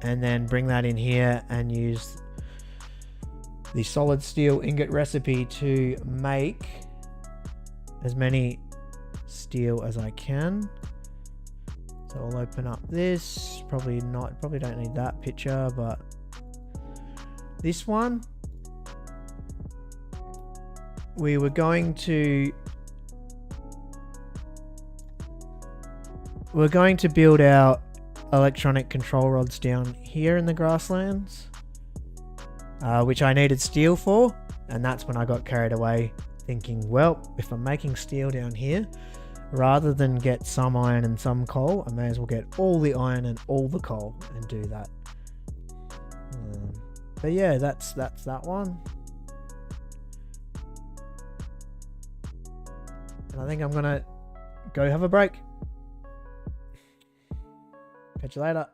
And then bring that in here and use the solid steel ingot recipe to make as many steel as I can. So I'll open up this. Probably don't need that picture, but this one, we were going to build our electronic control rods down here in the grasslands, which I needed steel for, and that's when I got carried away thinking, well, if I'm making steel down here, rather than get some iron and some coal, I may as well get all the iron and all the coal and do that. But yeah, that's that one. And I think I'm gonna go have a break. Catch you later.